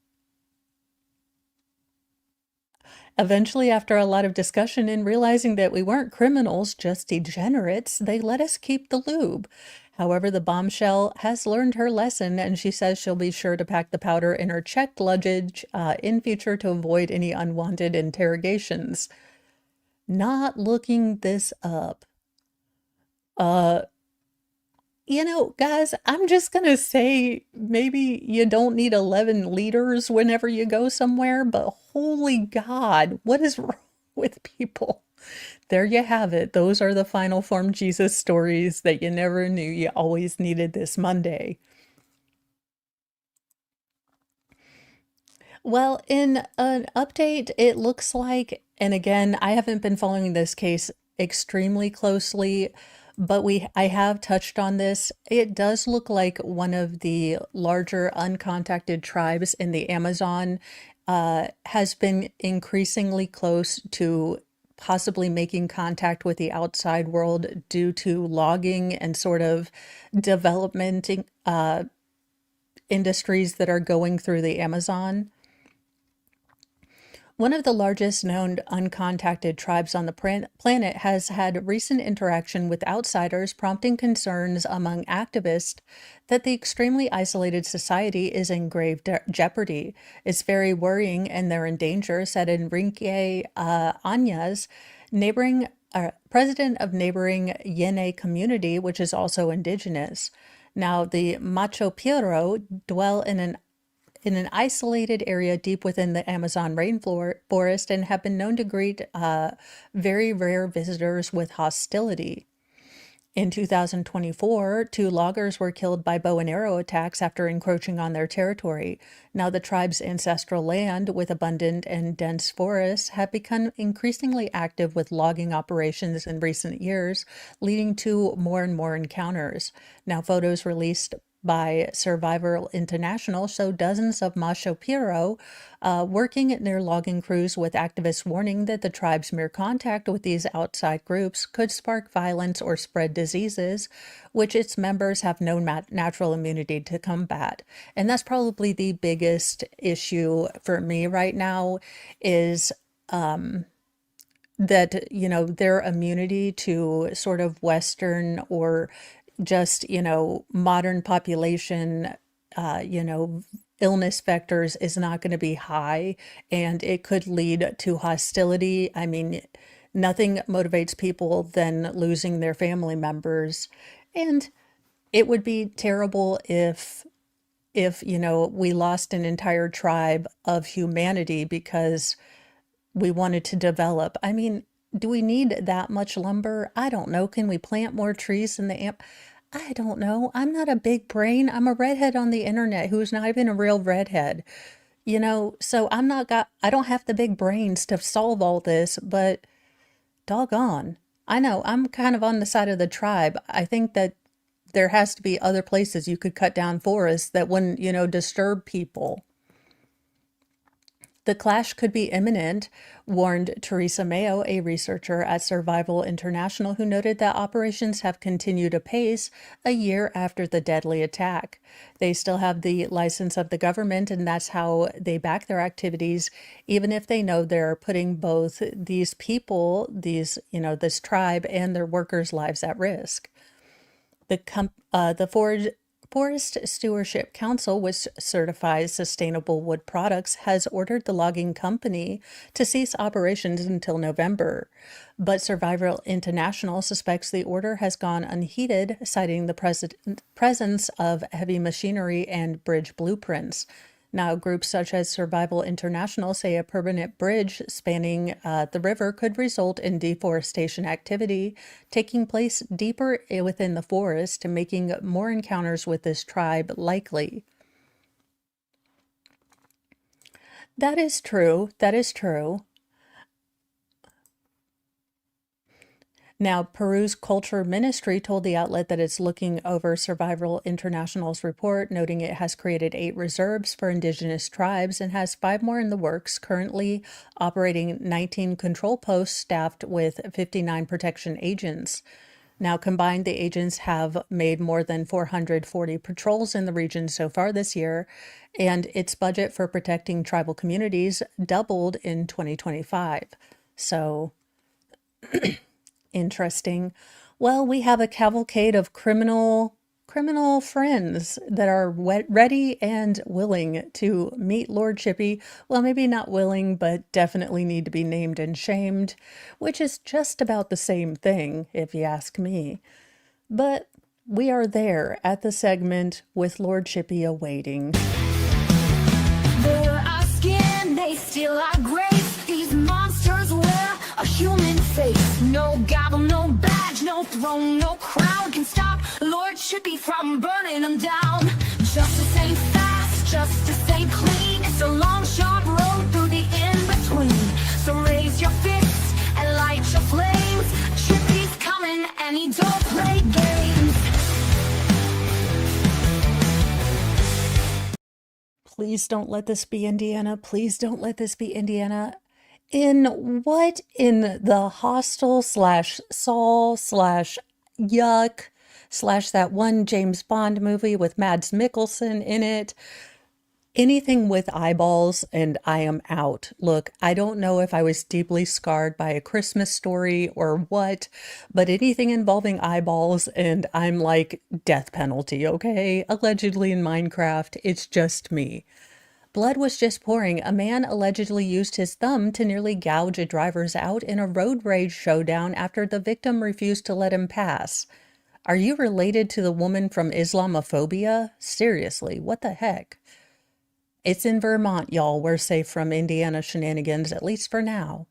Eventually, after a lot of discussion and realizing that we weren't criminals, just degenerates, they let us keep the lube. However, the bombshell has learned her lesson, and she says she'll be sure to pack the powder in her checked luggage in future to avoid any unwanted interrogations. Not looking this up. Guys, I'm just gonna say maybe you don't need 11 liters whenever you go somewhere, but holy God, what is wrong with people? There you have it. Those are the final form Jesus stories that you never knew you always needed this Monday. Well, in an update, it looks like, and again, I haven't been following this case extremely closely, but I have touched on this. It does look like one of the larger uncontacted tribes in the Amazon has been increasingly close to possibly making contact with the outside world due to logging and sort of development industries that are going through the Amazon. One of the largest known uncontacted tribes on the planet has had recent interaction with outsiders, prompting concerns among activists that the extremely isolated society is in grave jeopardy. It's very worrying and they're in danger, said Enrique Añas, neighboring president of neighboring Yene community, which is also indigenous. Now, the Macho Piro dwell in an isolated area deep within the Amazon rainforest and have been known to greet very rare visitors with hostility. In 2024, 2 loggers were killed by bow and arrow attacks after encroaching on their territory. Now, the tribe's ancestral land with abundant and dense forests have become increasingly active with logging operations in recent years, leading to more and more encounters. Now, photos released by Survival International show dozens of Macho Piro working in their logging crews, with activists warning that the tribe's mere contact with these outside groups could spark violence or spread diseases, which its members have no natural immunity to combat. And that's probably the biggest issue for me right now is that, their immunity to sort of Western or just, modern population, illness vectors is not going to be high, and it could lead to hostility. I mean, nothing motivates people than losing their family members. And it would be terrible if we lost an entire tribe of humanity because we wanted to develop. I mean, do we need that much lumber? I don't know. Can we plant more trees in the I don't know. I'm not a big brain. I'm a redhead on the internet who's not even a real redhead. So I don't have the big brains to solve all this, but doggone. I know I'm kind of on the side of the tribe. I think that there has to be other places you could cut down forests that wouldn't, disturb people. The clash could be imminent, warned Teresa Mayo, a researcher at Survival International, who noted that operations have continued apace a year after the deadly attack. They still have the license of the government, and that's how they back their activities, even if they know they're putting both these people, this tribe, and their workers' lives at risk. The Forest Stewardship Council, which certifies sustainable wood products, has ordered the logging company to cease operations until November. But Survival International suspects the order has gone unheeded, citing the presence of heavy machinery and bridge blueprints. Now, groups such as Survival International say a permanent bridge spanning the river could result in deforestation activity taking place deeper within the forest, making more encounters with this tribe likely. That is true. That is true. Now, Peru's Culture Ministry told the outlet that it's looking over Survival International's report, noting it has created 8 reserves for indigenous tribes and has 5 more in the works, currently operating 19 control posts staffed with 59 protection agents. Now, combined, the agents have made more than 440 patrols in the region so far this year, and its budget for protecting tribal communities doubled in 2025. So... interesting. Well, we have a cavalcade of criminal friends that are ready and willing to meet Lord Chippy. Well, maybe not willing, but definitely need to be named and shamed, which is just about the same thing, if you ask me. But we are there at the segment with Lord Chippy awaiting. They're our skin, they steal our grace. These monsters wear a human face. No gavel, no badge, no throne, no crown can stop Lord Chippy from burning them down. Justice ain't fast, justice ain't clean. It's a long shot Please don't let this be Indiana. Please don't let this be Indiana. In what in the hostel slash Saul slash yuck slash that one James Bond movie with Mads Mikkelsen in it? Anything with eyeballs and I am out. Look, I don't know if I was deeply scarred by A Christmas Story or what, but anything involving eyeballs and I'm like death penalty, okay? Allegedly in Minecraft, it's just me. Blood was just pouring. A man allegedly used his thumb to nearly gouge a driver's out in a road rage showdown after the victim refused to let him pass. Are you related to the woman from Islamophobia? Seriously, what the heck? It's in Vermont, y'all. We're safe from Indiana shenanigans, at least for now.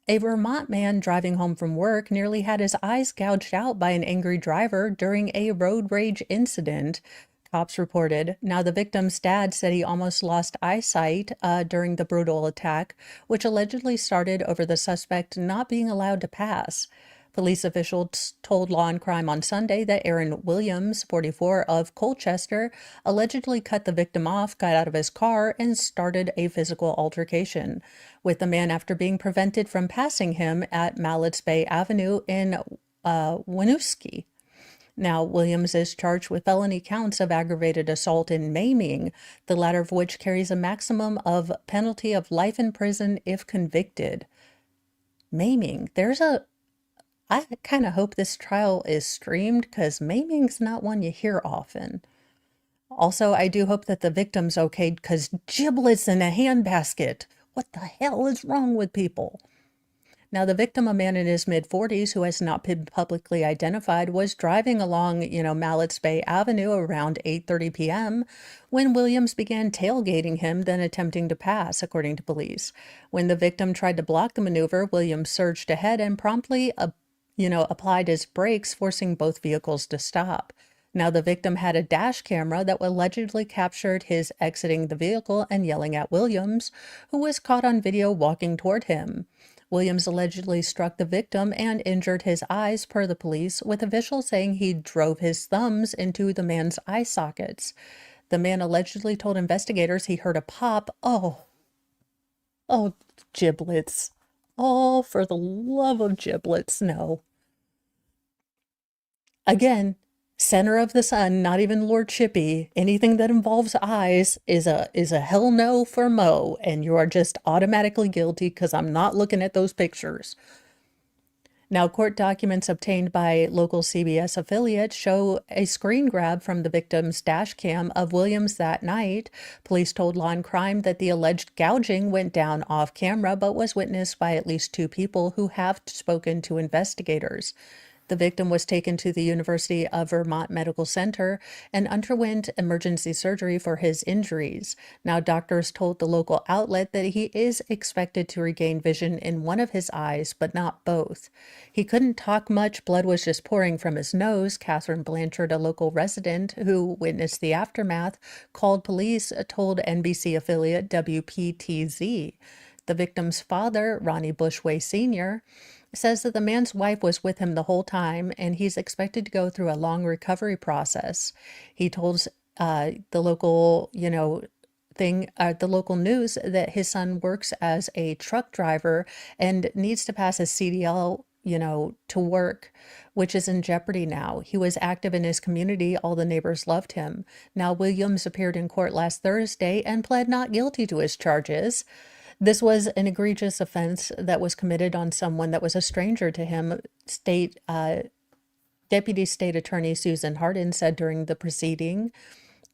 A Vermont man driving home from work nearly had his eyes gouged out by an angry driver during a road rage incident, cops reported. Now, the victim's dad said he almost lost eyesight during the brutal attack, which allegedly started over the suspect not being allowed to pass. Police officials told Law and Crime on Sunday that Aaron Williams, 44, of Colchester, allegedly cut the victim off, got out of his car, and started a physical altercation with the man after being prevented from passing him at Mallett's Bay Avenue in Winooski. Now, Williams is charged with felony counts of aggravated assault and maiming, the latter of which carries a maximum of penalty of life in prison if convicted. Maiming. I kind of hope this trial is streamed because maiming's not one you hear often. Also, I do hope that the victim's okay because giblets in a handbasket. What the hell is wrong with people? Now, the victim, a man in his mid-40s who has not been publicly identified, was driving along, Mallett's Bay Avenue around 8:30 p.m. when Williams began tailgating him, then attempting to pass, according to police. When the victim tried to block the maneuver, Williams surged ahead and promptly applied his brakes, forcing both vehicles to stop. Now, the victim had a dash camera that allegedly captured his exiting the vehicle and yelling at Williams, who was caught on video walking toward him. Williams allegedly struck the victim and injured his eyes, per the police, with officials saying he drove his thumbs into the man's eye sockets. The man allegedly told investigators he heard a pop. Oh, giblets. Oh, for the love of giblets, no. Again, center of the sun, not even Lord Chippy. Anything that involves eyes is a hell no for Mo, and you are just automatically guilty because I'm not looking at those pictures. Now, court documents obtained by local CBS affiliates show a screen grab from the victim's dash cam of Williams that night. Police told Law and Crime that the alleged gouging went down off camera, but was witnessed by at least two people who have spoken to investigators. The victim was taken to the University of Vermont Medical Center and underwent emergency surgery for his injuries. Now, doctors told the local outlet that he is expected to regain vision in one of his eyes, but not both. He couldn't talk much. Blood was just pouring from his nose. Catherine Blanchard, a local resident who witnessed the aftermath, called police, told NBC affiliate WPTZ. The victim's father, Ronnie Bushway Sr., says that the man's wife was with him the whole time and he's expected to go through a long recovery process. He told the local, the local news that his son works as a truck driver and needs to pass his CDL, to work, which is in jeopardy now. He was active in his community. All the neighbors loved him. Now, Williams appeared in court last Thursday and pled not guilty to his charges. This was an egregious offense that was committed on someone that was a stranger to him, Deputy State Attorney Susan Hardin said during the proceeding.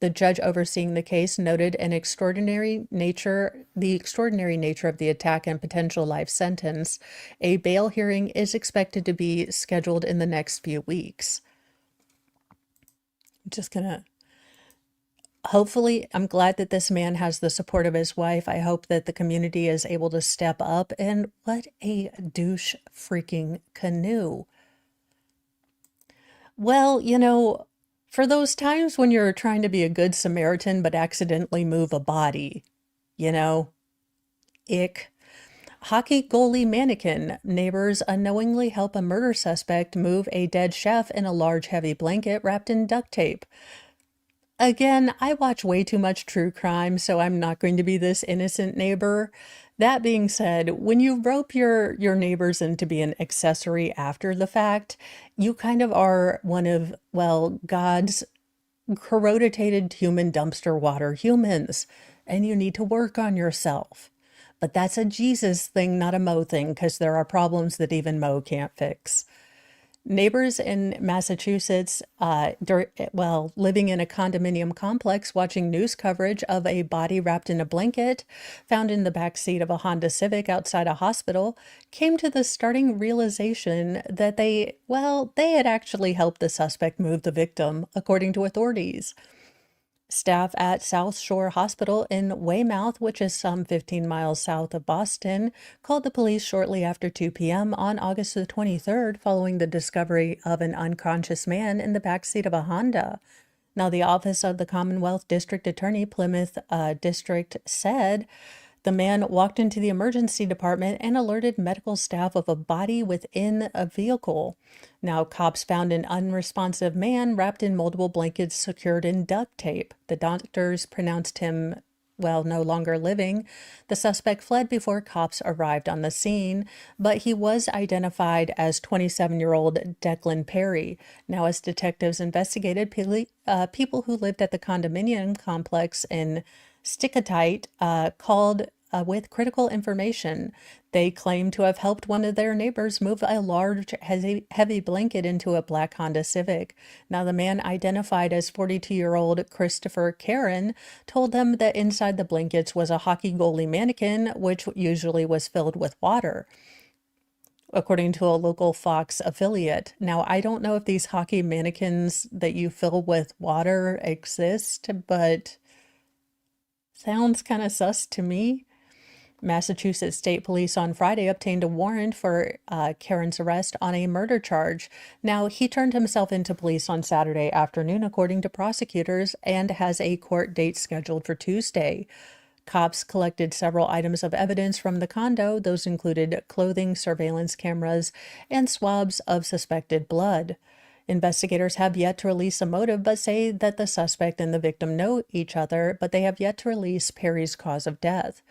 The judge overseeing the case noted the extraordinary nature of the attack and potential life sentence. A bail hearing is expected to be scheduled in the next few weeks. Hopefully, I'm glad that this man has the support of his wife. I hope that the community is able to step up. And what a douche freaking canoe. Well, for those times when you're trying to be a good Samaritan but accidentally move a body, ick. Hockey goalie mannequin. Neighbors unknowingly help a murder suspect move a dead chef in a large heavy blanket wrapped in duct tape. Again, I watch way too much true crime, so I'm not going to be this innocent neighbor. That being said, when you rope your neighbors in to be an accessory after the fact, you kind of are one of, well, God's corroded human dumpster water humans, and you need to work on yourself. But that's a Jesus thing, not a Mo thing, because there are problems that even Mo can't fix. Neighbors in Massachusetts, living in a condominium complex, watching news coverage of a body wrapped in a blanket found in the back seat of a Honda Civic outside a hospital, came to the starting realization that they had actually helped the suspect move the victim, according to authorities. Staff at South Shore Hospital in Weymouth, which is some 15 miles south of Boston, called the police shortly after 2 p.m. on August the 23rd following the discovery of an unconscious man in the backseat of a Honda. Now, the Office of the Commonwealth District Attorney, Plymouth District, said the man walked into the emergency department and alerted medical staff of a body within a vehicle. Now, cops found an unresponsive man wrapped in multiple blankets secured in duct tape. The doctors pronounced him, no longer living. The suspect fled before cops arrived on the scene, but he was identified as 27-year-old Declan Perry. Now, as detectives investigated, people who lived at the condominium complex in Stickatite called with critical information. They claim to have helped one of their neighbors move a large, heavy blanket into a black Honda Civic. Now, the man, identified as 42-year-old Christopher Karen, told them that inside the blankets was a hockey goalie mannequin, which usually was filled with water, according to a local Fox affiliate. Now, I don't know if these hockey mannequins that you fill with water exist, but sounds kind of sus to me. Massachusetts State Police on Friday obtained a warrant for Karen's arrest on a murder charge. Now, he turned himself into police on Saturday afternoon, according to prosecutors, and has a court date scheduled for Tuesday. Cops collected several items of evidence from the condo. Those included clothing, surveillance cameras, and swabs of suspected blood. Investigators have yet to release a motive, but say that the suspect and the victim know each other, but they have yet to release Perry's cause of death.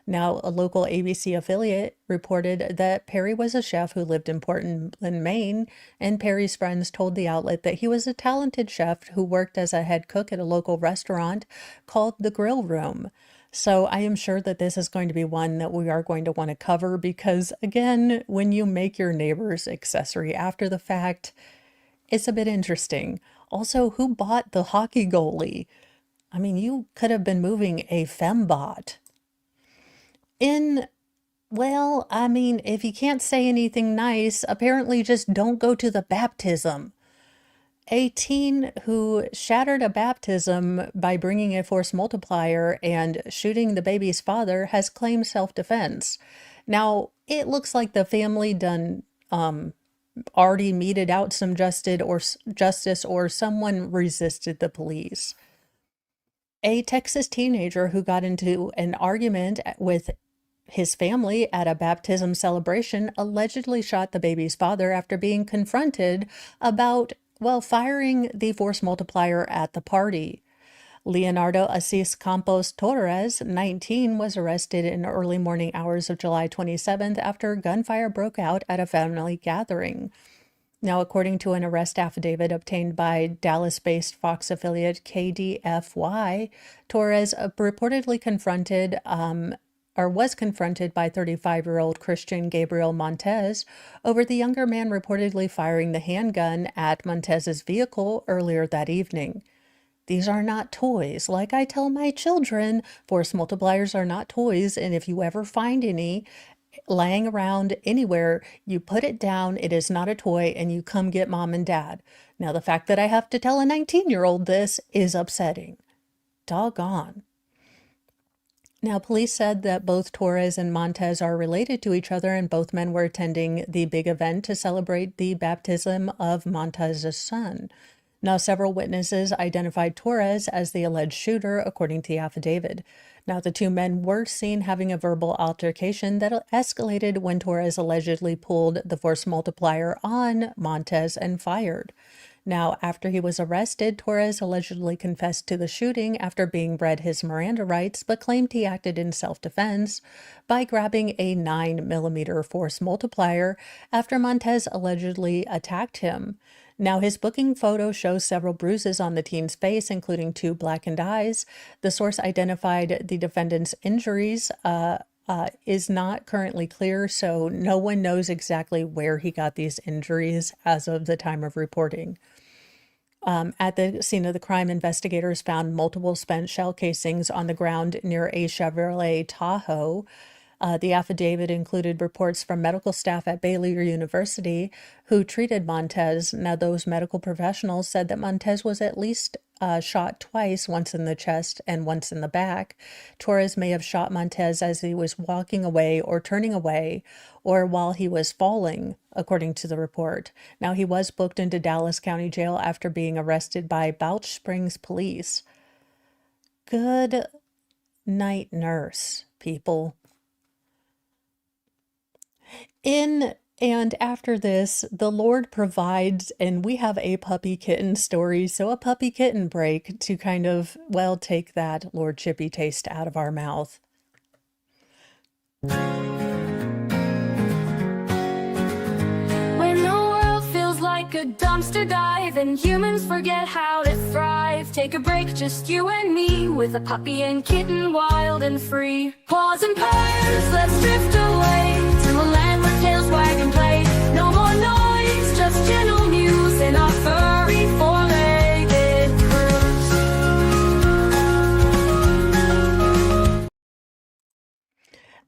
Now, a local ABC affiliate reported that Perry was a chef who lived in Portland, Maine, and Perry's friends told the outlet that he was a talented chef who worked as a head cook at a local restaurant called the Grill Room. So I am sure that this is going to be one that we are going to want to cover because, again, when you make your neighbor's accessory after the fact, it's a bit interesting. Also, who bought the hockey goalie? I mean, you could have been moving a fembot. If you can't say anything nice, apparently just don't go to the baptism. A teen who shattered a baptism by bringing a force multiplier and shooting the baby's father has claimed self-defense. Now, it looks like the family already meted out some justice or someone resisted the police. A Texas teenager who got into an argument with his family at a baptism celebration allegedly shot the baby's father after being confronted about, firing the force multiplier at the party. Leonardo Assis Campos Torres, 19, was arrested in early morning hours of July 27th after gunfire broke out at a family gathering. Now, according to an arrest affidavit obtained by Dallas-based Fox affiliate KDFY, Torres reportedly was confronted by 35-year-old Christian Gabriel Montez over the younger man reportedly firing the handgun at Montez's vehicle earlier that evening. These are not toys. Like I tell my children, force multipliers are not toys, and if you ever find any laying around anywhere, you put it down, it is not a toy, and you come get mom and dad. Now, the fact that I have to tell a 19-year-old this is upsetting. Doggone. Now, police said that both Torres and Montez are related to each other, and both men were attending the big event to celebrate the baptism of Montez's son. Now, several witnesses identified Torres as the alleged shooter, according to the affidavit. Now, the two men were seen having a verbal altercation that escalated when Torres allegedly pulled the force multiplier on Montez and fired. Now, after he was arrested, Torres allegedly confessed to the shooting after being read his Miranda rights, but claimed he acted in self-defense by grabbing a 9mm force multiplier after Montez allegedly attacked him. Now, his booking photo shows several bruises on the teen's face, including 2 blackened eyes. The source identified the defendant's injuries is not currently clear, so no one knows exactly where he got these injuries as of the time of reporting. At the scene of the crime, investigators found multiple spent shell casings on the ground near a Chevrolet Tahoe. The affidavit included reports from medical staff at Baylor University who treated Montez. Now, those medical professionals said that Montez was at least shot twice, once in the chest and once in the back. Torres may have shot Montez as he was walking away or turning away, or while he was falling, according to the report. Now, he was booked into Dallas County Jail after being arrested by Balch Springs police. Good night, nurse, people. In and after this, the Lord provides, and we have a puppy kitten story, so a puppy kitten break to kind of, well, take that Lord Chippy taste out of our mouth. When the world feels like a dumpster dive and humans forget how to thrive, take a break, just you and me, with a puppy and kitten, wild and free. Paws and purrs, let's drift away to a land where tails wag and play. No more noise, just gentle muse in our furry four-legged cruise.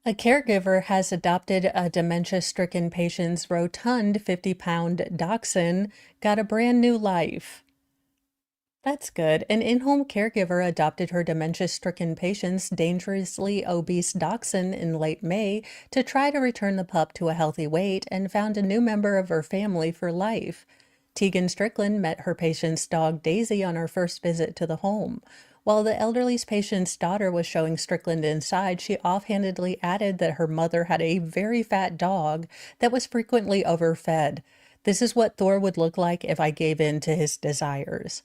A caregiver has adopted a dementia-stricken patient's rotund 50-pound dachshund, got a brand new life. That's good. An in-home caregiver adopted her dementia-stricken patient's dangerously obese dachshund in late May to try to return the pup to a healthy weight and found a new member of her family for life. Tegan Strickland met her patient's dog Daisy on her first visit to the home. While the elderly patient's daughter was showing Strickland inside, she offhandedly added that her mother had a very fat dog that was frequently overfed. This is what Thor would look like if I gave in to his desires.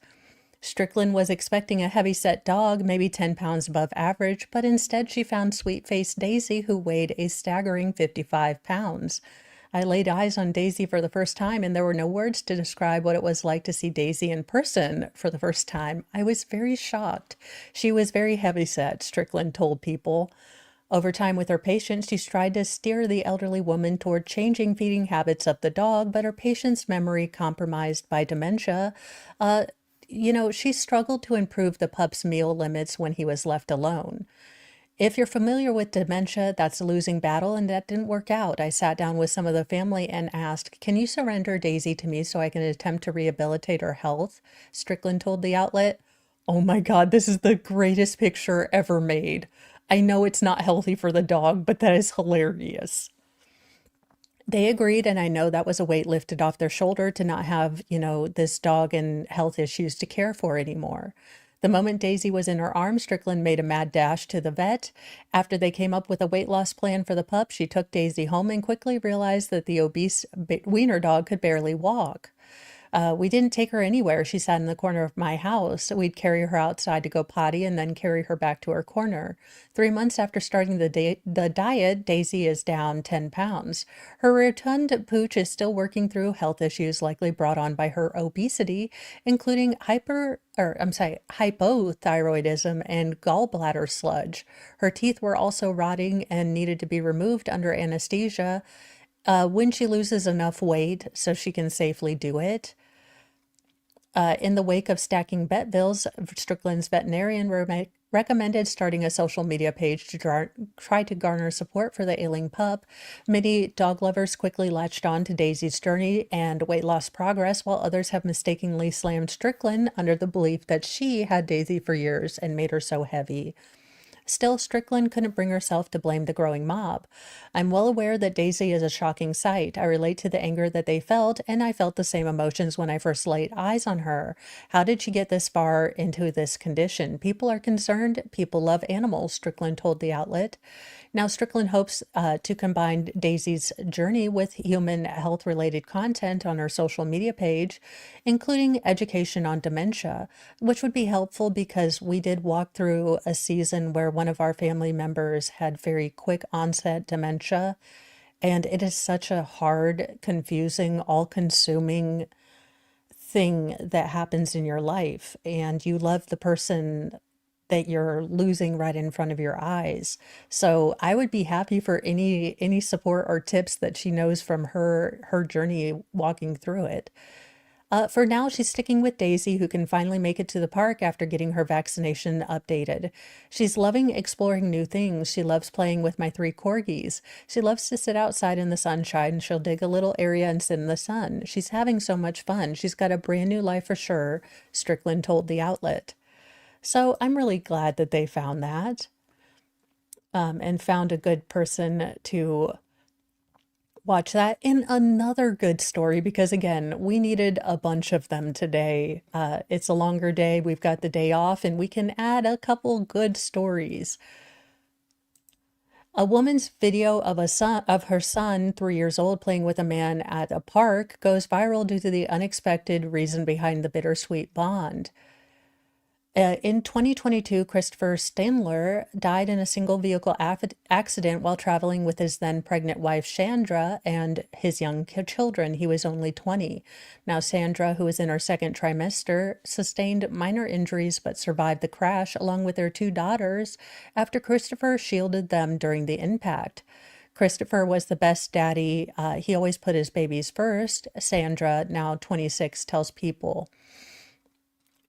Strickland was expecting a heavy-set dog, maybe 10 pounds above average, but instead she found sweet-faced Daisy, who weighed a staggering 55 pounds. I laid eyes on Daisy for the first time, and there were no words to describe what it was like to see Daisy in person for the first time. I was very shocked. She was very heavy-set, Strickland told People. Over time with her patient, she tried to steer the elderly woman toward changing feeding habits of the dog, but her patient's memory, compromised by dementia, she struggled to improve the pup's meal limits when he was left alone. If you're familiar with dementia, that's a losing battle, and that didn't work out. I sat down with some of the family and asked, "Can you surrender Daisy to me so I can attempt to rehabilitate her health?" Strickland told the outlet. "Oh my God, this is the greatest picture ever made. I know it's not healthy for the dog, but that is hilarious." They agreed, and I know that was a weight lifted off their shoulder to not have, this dog and health issues to care for anymore. The moment Daisy was in her arms, Strickland made a mad dash to the vet. After they came up with a weight loss plan for the pup, she took Daisy home and quickly realized that the obese wiener dog could barely walk. We didn't take her anywhere. She sat in the corner of my house. We'd carry her outside to go potty and then carry her back to her corner. 3 months after starting the diet, Daisy is down 10 pounds. Her rotund pooch is still working through health issues likely brought on by her obesity, including hypothyroidism and gallbladder sludge. Her teeth were also rotting and needed to be removed under anesthesia when she loses enough weight so she can safely do it. In the wake of stacking vet bills, Strickland's veterinarian recommended starting a social media page to try to garner support for the ailing pup. Many dog lovers quickly latched on to Daisy's journey and weight loss progress, while others have mistakenly slammed Strickland under the belief that she had Daisy for years and made her so heavy. Still, Strickland couldn't bring herself to blame the growing mob. I'm well aware that Daisy is a shocking sight. I relate to the anger that they felt, and I felt the same emotions when I first laid eyes on her. How did she get this far into this condition? People are concerned. People love animals, Strickland told the outlet. Now, Strickland hopes to combine Daisy's journey with human health-related content on her social media page, including education on dementia, which would be helpful because we did walk through a season where one of our family members had very quick onset dementia, and it is such a hard, confusing, all-consuming thing that happens in your life, and you love the person that you're losing right in front of your eyes. So I would be happy for any support or tips that she knows from her journey walking through it. For now, she's sticking with Daisy, who can finally make it to the park after getting her vaccination updated. She's loving exploring new things. She loves playing with my 3 corgis. She loves to sit outside in the sunshine. She'll dig a little area and sit in the sun. She's having so much fun. She's got a brand new life for sure, Strickland told the outlet. So I'm really glad that they found that and found a good person to watch that. In another good story, because again, we needed a bunch of them today. It's a longer day. We've got the day off and we can add a couple good stories. A woman's video of her son, 3 years old, playing with a man at a park goes viral due to the unexpected reason behind the bittersweet bond. In 2022, Christopher Stanler died in a single vehicle accident while traveling with his then pregnant wife, Sandra, and his young children. He was only 20. Now, Sandra, who was in her second trimester, sustained minor injuries but survived the crash along with their 2 daughters after Christopher shielded them during the impact. Christopher was the best daddy. He always put his babies first. Sandra, now 26, tells People.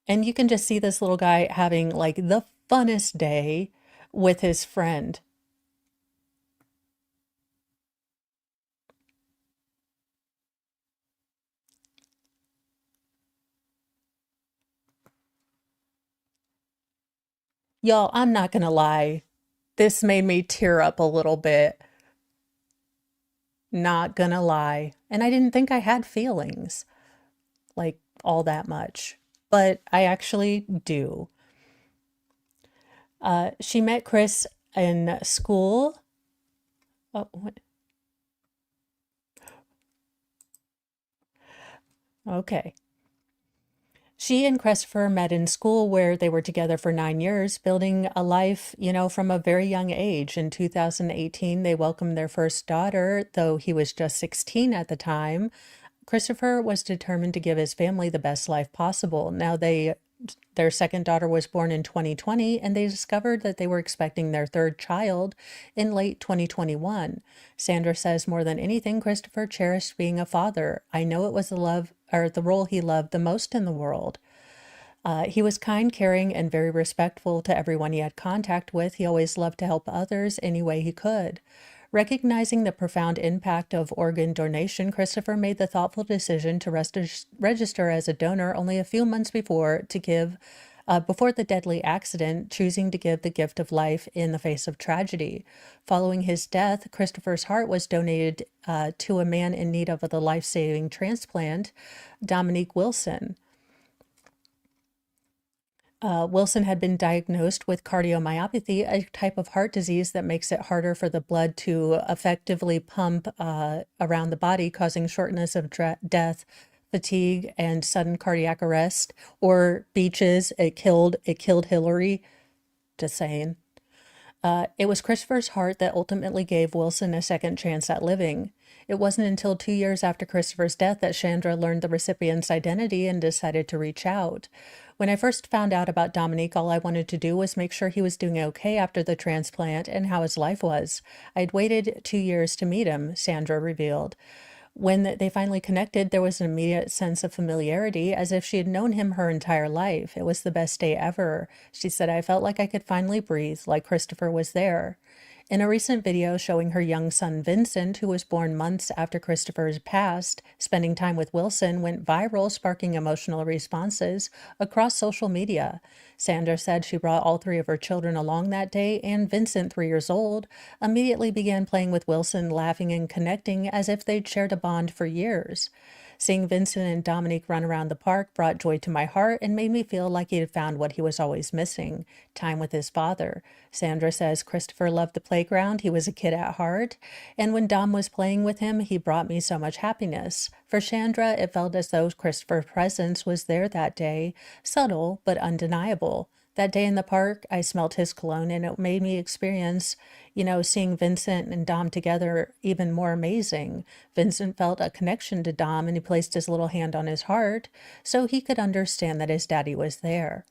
And you can just see this little guy having like the funnest day with his friend. Y'all, I'm not gonna lie. This made me tear up a little bit. Not gonna lie. And I didn't think I had feelings like all that much, but I actually do. She met Chris in school. Oh, what? Okay. She and Christopher met in school where they were together for 9 years, building a life, from a very young age. In 2018, they welcomed their first daughter, though he was just 16 at the time. Christopher was determined to give his family the best life possible. Now their second daughter was born in 2020, and they discovered that they were expecting their third child in late 2021. Sandra says, more than anything, Christopher cherished being a father. I know it was the role he loved the most in the world. He was kind, caring, and very respectful to everyone he had contact with. He always loved to help others any way he could. Recognizing the profound impact of organ donation, Christopher made the thoughtful decision to register as a donor only a few months before the deadly accident, choosing to give the gift of life in the face of tragedy. Following his death, Christopher's heart was donated to a man in need of a life-saving transplant, Dominique Wilson. Wilson had been diagnosed with cardiomyopathy, a type of heart disease that makes it harder for the blood to effectively pump around the body, causing shortness of death, fatigue, and sudden cardiac arrest. Or Beaches, it killed Hillary. Just saying. It was Christopher's heart that ultimately gave Wilson a second chance at living. It wasn't until 2 years after Christopher's death that Chandra learned the recipient's identity and decided to reach out. When I first found out about Dominique, all I wanted to do was make sure he was doing okay after the transplant and how his life was. I'd waited 2 years to meet him, Sandra revealed. When they finally connected, there was an immediate sense of familiarity, as if she had known him her entire life. It was the best day ever. She said, I felt like I could finally breathe, like Christopher was there. In a recent video showing her young son Vincent, who was born months after Christopher's passed, spending time with Wilson went viral, sparking emotional responses across social media. Sandra said she brought all three of her children along that day, and Vincent, 3 years old, immediately began playing with Wilson, laughing and connecting as if they'd shared a bond for years. Seeing Vincent and Dominique run around the park brought joy to my heart and made me feel like he had found what he was always missing, time with his father. Sandra says Christopher loved the playground. He was a kid at heart. And when Dom was playing with him, he brought me so much happiness. For Chandra, it felt as though Christopher's presence was there that day, subtle but undeniable. That day in the park, I smelled his cologne and it made me experience, seeing Vincent and Dom together even more amazing. Vincent felt a connection to Dom and he placed his little hand on his heart so he could understand that his daddy was there.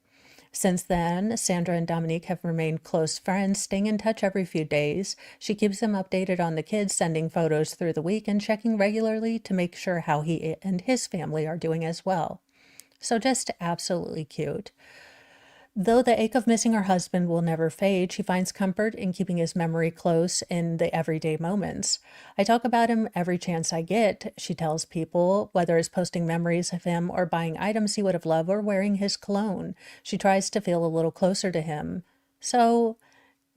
Since then, Sandra and Dominique have remained close friends, staying in touch every few days. She keeps him updated on the kids, sending photos through the week and checking regularly to make sure how he and his family are doing as well. So just absolutely cute. Though the ache of missing her husband will never fade, she finds comfort in keeping his memory close in the everyday moments. I talk about him every chance I get, she tells people, whether it's posting memories of him or buying items he would have loved or wearing his cologne. She tries to feel a little closer to him. So,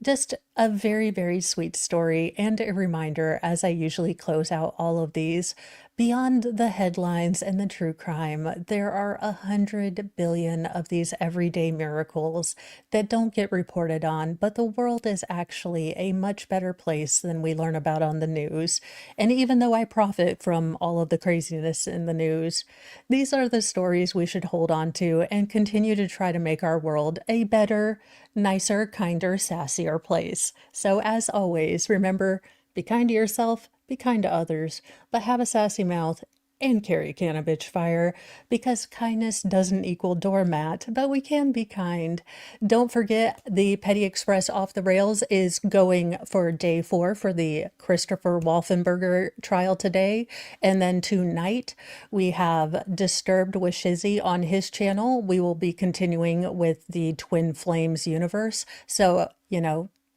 just a very, very sweet story and a reminder, as I usually close out all of these. Beyond the headlines and the true crime, there are 100 billion of these everyday miracles that don't get reported on, but the world is actually a much better place than we learn about on the news. And even though I profit from all of the craziness in the news, these are the stories we should hold on to and continue to try to make our world a better, nicer, kinder, sassier place. So as always, remember, be kind to yourself, be kind to others, but have a sassy mouth and carry a can of bitch fire, because kindness doesn't equal doormat, but we can be kind. Don't forget, the Petty Express Off the Rails is going for day 4 for the Christopher Wolfenberger trial today. And then tonight we have Disturbed with Shizzy on his channel. We will be continuing with the Twin Flames universe. So,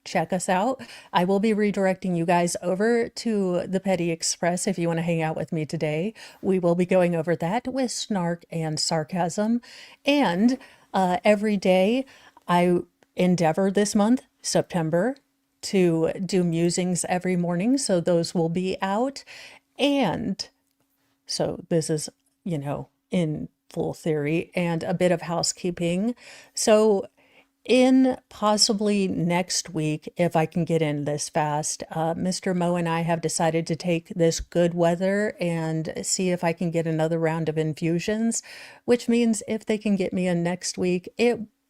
check us out. I will be redirecting you guys over to the Petty Express if you want to hang out with me today. We will be going over that with snark and sarcasm. And every day I endeavor this month, September, to do musings every morning. So those will be out. And so this is, in full theory and a bit of housekeeping. So in possibly next week, if I can get in this fast, Mr. Mo and I have decided to take this good weather and see if I can get another round of infusions, which means if they can get me in next week,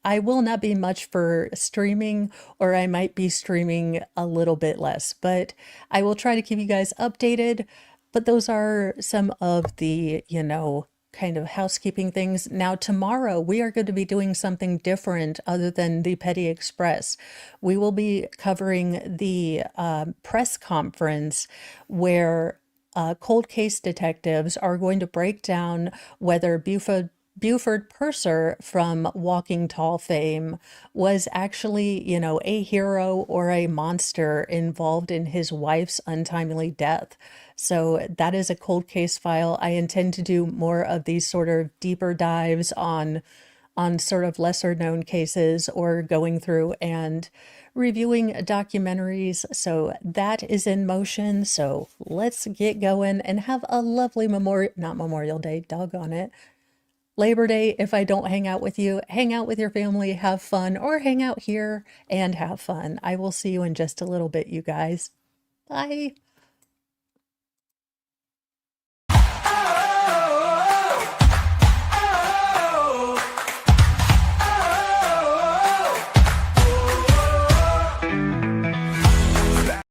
I will not be much for streaming, or I might be streaming a little bit less, but I will try to keep you guys updated. But those are some of the, kind of housekeeping things. Now, tomorrow we are going to be doing something different other than the Petty Express. We will be covering the press conference where cold case detectives are going to break down whether Buford Purser from Walking Tall fame was actually, a hero or a monster involved in his wife's untimely death. So that is a cold case file. I intend to do more of these sort of deeper dives on sort of lesser known cases, or going through and reviewing documentaries. So that is in motion. So let's get going and have a lovely not Memorial Day, doggone it. Labor Day, if I don't hang out with you, hang out with your family, have fun, or hang out here and have fun. I will see you in just a little bit, you guys. Bye.